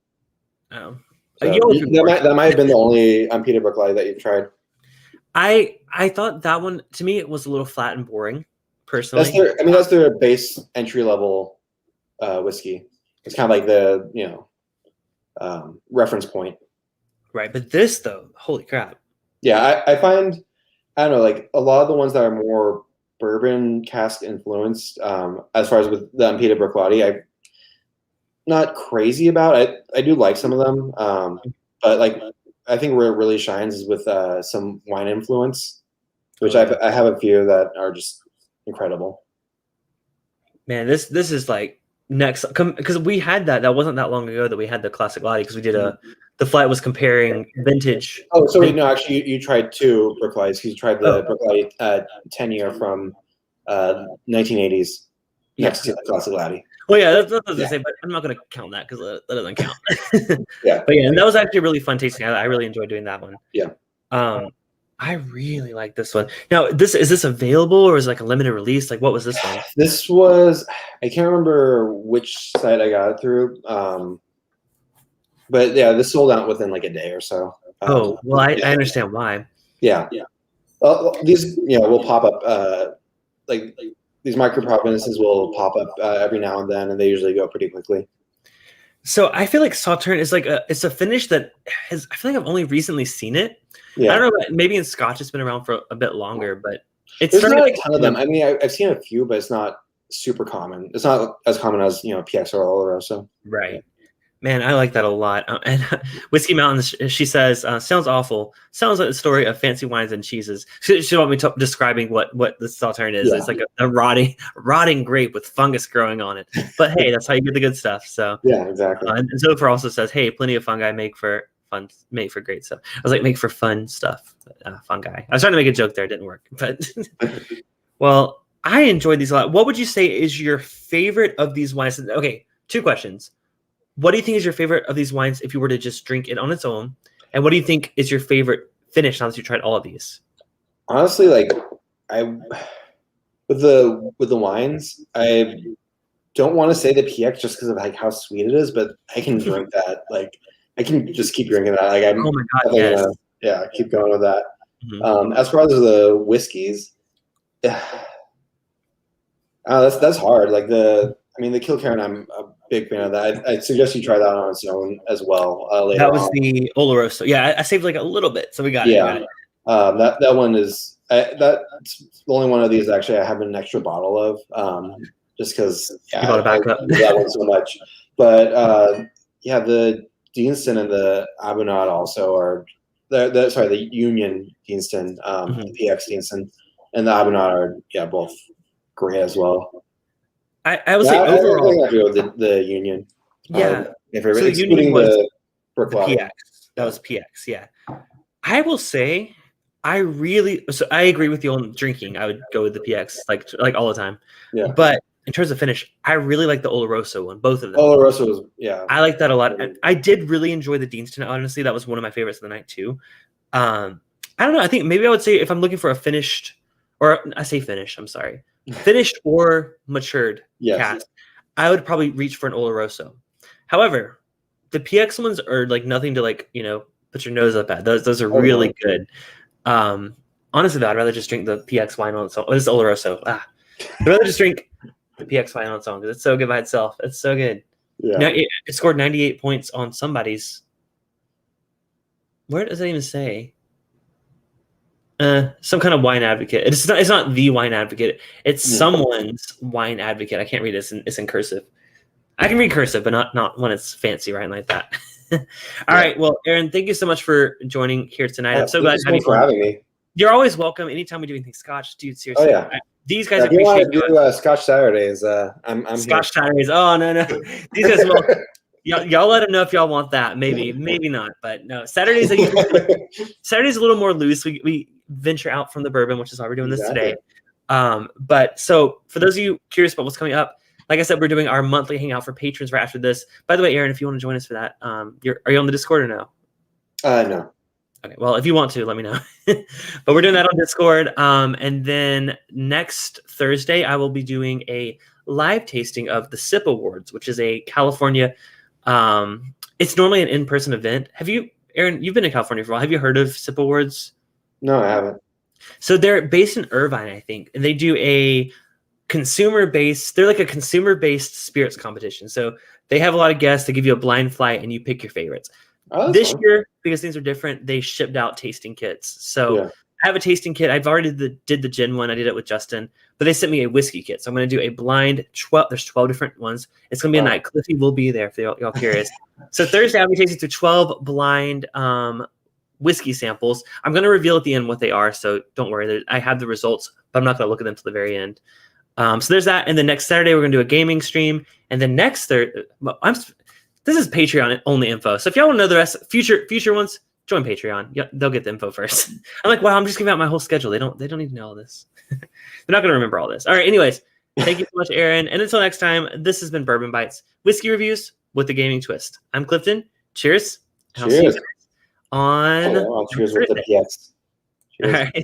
Oh, so that might have been the only unpeated Brooklotti that you've tried. I thought that one, to me, it was a little flat and boring. Personally, that's their base entry level whiskey. It's kind of like the reference point. Right, but this though, holy crap! Yeah, I find, I don't know, like a lot of the ones that are more bourbon cask influenced, as far as with the unpeated Brooklotti, I'm not crazy about. I do like some of them, but like I think where it really shines is with some wine influence, which I have a few that are just incredible. Man, this is like next, because we had that wasn't that long ago that we had the classic Lottie, because we did the flight was comparing vintage. Oh, so no, actually you tried two Brooklottis. You tried the Brooklotti 10-year from 1980s next to the classic Lottie. Well, yeah, that's what I was gonna say, but I'm not gonna count that because that doesn't count. Yeah, but yeah, and that was actually a really fun tasting. I really enjoyed doing that one. Yeah. I really like this one. Now, is this available or is it like a limited release? Like, what was this one? This was, I can't remember which site I got it through. But yeah, this sold out within like a day or so. Well, I understand why. Yeah. These, will pop up, like these micro provinces will pop up every now and then, and they usually go pretty quickly. So I feel like Sauterne is like it's a finish that I feel like I've only recently seen it. Yeah. I don't know, maybe in Scotch it's been around for a bit longer, but there's not a ton of them. I mean, I've seen a few, but it's not super common. It's not as common as PX or Oloroso. Right. Man, I like that a lot. And Whiskey Mountains, she says, sounds awful. Sounds like the story of fancy wines and cheeses. She want me describing what the Sauterne is. Yeah. It's like a rotting grape with fungus growing on it. But hey, that's how you get the good stuff. So yeah, exactly. And Zophar also says, hey, plenty of fungi make for great stuff. I was like, make for fun stuff. Fungi. I was trying to make a joke there. It didn't work. But well, I enjoyed these a lot. What would you say is your favorite of these wines? Okay, 2 questions. What do you think is your favorite of these wines if you were to just drink it on its own? And what do you think is your favorite finish now that you tried all of these? Honestly, like with the wines, I don't want to say the PX just because of like how sweet it is, but I can drink that. Like I can just keep drinking that. Like I'm oh my God, yes. Keep going with that. Mm-hmm. As far as the whiskeys, that's hard. Like the Kilcaron, I'm a big fan of that. I suggest you try that on its own as well. Later that was on. the Oloroso. Yeah, I saved like a little bit, so we got it. That one is that's the only one of these actually I have an extra bottle of, just because you bought it back up. that one so much. But the Deanston and the Abunad also are the Union Deanston, the PX Deanston, and the Abunad are both great as well. I would say overall, I go with the Union. Yeah, so the Union was the PX. That was PX. Yeah, I will say I agree with you on drinking. I would go with the PX like all the time. Yeah, but in terms of finish, I really like the Oloroso one. Both of them. Oloroso was I like that a lot. I did really enjoy the Deanston. Honestly, that was one of my favorites of the night too. I don't know. I think maybe I would say if I'm looking for a finished, or I say finish. I'm sorry. Finished or matured cask, I would probably reach for an Oloroso. However, the PX ones are like nothing to put your nose up at. Those are really good. Honestly, though, I'd rather just drink the PX wine on its own. This is Oloroso. I'd rather just drink the PX wine on its own because it's so good by itself. It's so good. Yeah. Now, it scored 98 points on somebody's. Where does it even say? Some kind of wine advocate. It's not the wine advocate. It's someone's wine advocate. I can't read it. It's in cursive. I can read cursive, but not when it's fancy writing like that. All right. Well, Aaron, thank you so much for joining here tonight. I'm so glad to have you for having me. You're always welcome. Anytime we do anything Scotch, dude, seriously. Oh, yeah. These guys If you appreciate want to do Scotch Saturdays, I'm Scotch here. Saturdays. Oh no. These guys will. Y'all let them know if y'all want that. Maybe not. But no, Saturdays I usually Saturday's a little more loose. We venture out from the bourbon, which is why we're doing this today. But so for those of you curious about what's coming up, like I said, we're doing our monthly hangout for patrons right after this. By the way, Aaron, if you want to join us for that, are you on the Discord or no? No. Okay, well, if you want to, let me know. But we're doing that on Discord. And then next Thursday, I will be doing a live tasting of the SIP Awards, which is a California. It's normally an in-person event. Have you, Aaron? You've been in California for a while. Have you heard of SIP Awards? No, I haven't. So they're based in Irvine, I think, and they do a consumer-based. They're like a consumer-based spirits competition. So they have a lot of guests. They give you a blind flight, and you pick your favorites. This year, because things are different, they shipped out tasting kits. So I have a tasting kit. I've already did the gin one. I did it with Justin, but they sent me a whiskey kit. So I'm going to do a blind 12. There's 12 different ones. It's going to be a night. Cliffy will be there if y'all curious. So Thursday, I'll be tasting through 12 blind whiskey samples. I'm going to reveal at the end what they are. So don't worry. I have the results, but I'm not going to look at them till the very end. So there's that. And then next Saturday, we're going to do a gaming stream. And then next Thursday, this is Patreon only info. So if y'all want to know the rest, future ones, join Patreon. Yeah, they'll get the info first. I'm like, wow, I'm just giving out my whole schedule. They don't need to know all this. They're not going to remember all this. All right. Anyways, thank you so much, Aaron. And until next time, this has been Bourbon Bites, whiskey reviews with the gaming twist. I'm Clifton. Cheers. Cheers. On. Cheers with the PS. Cheers. All right.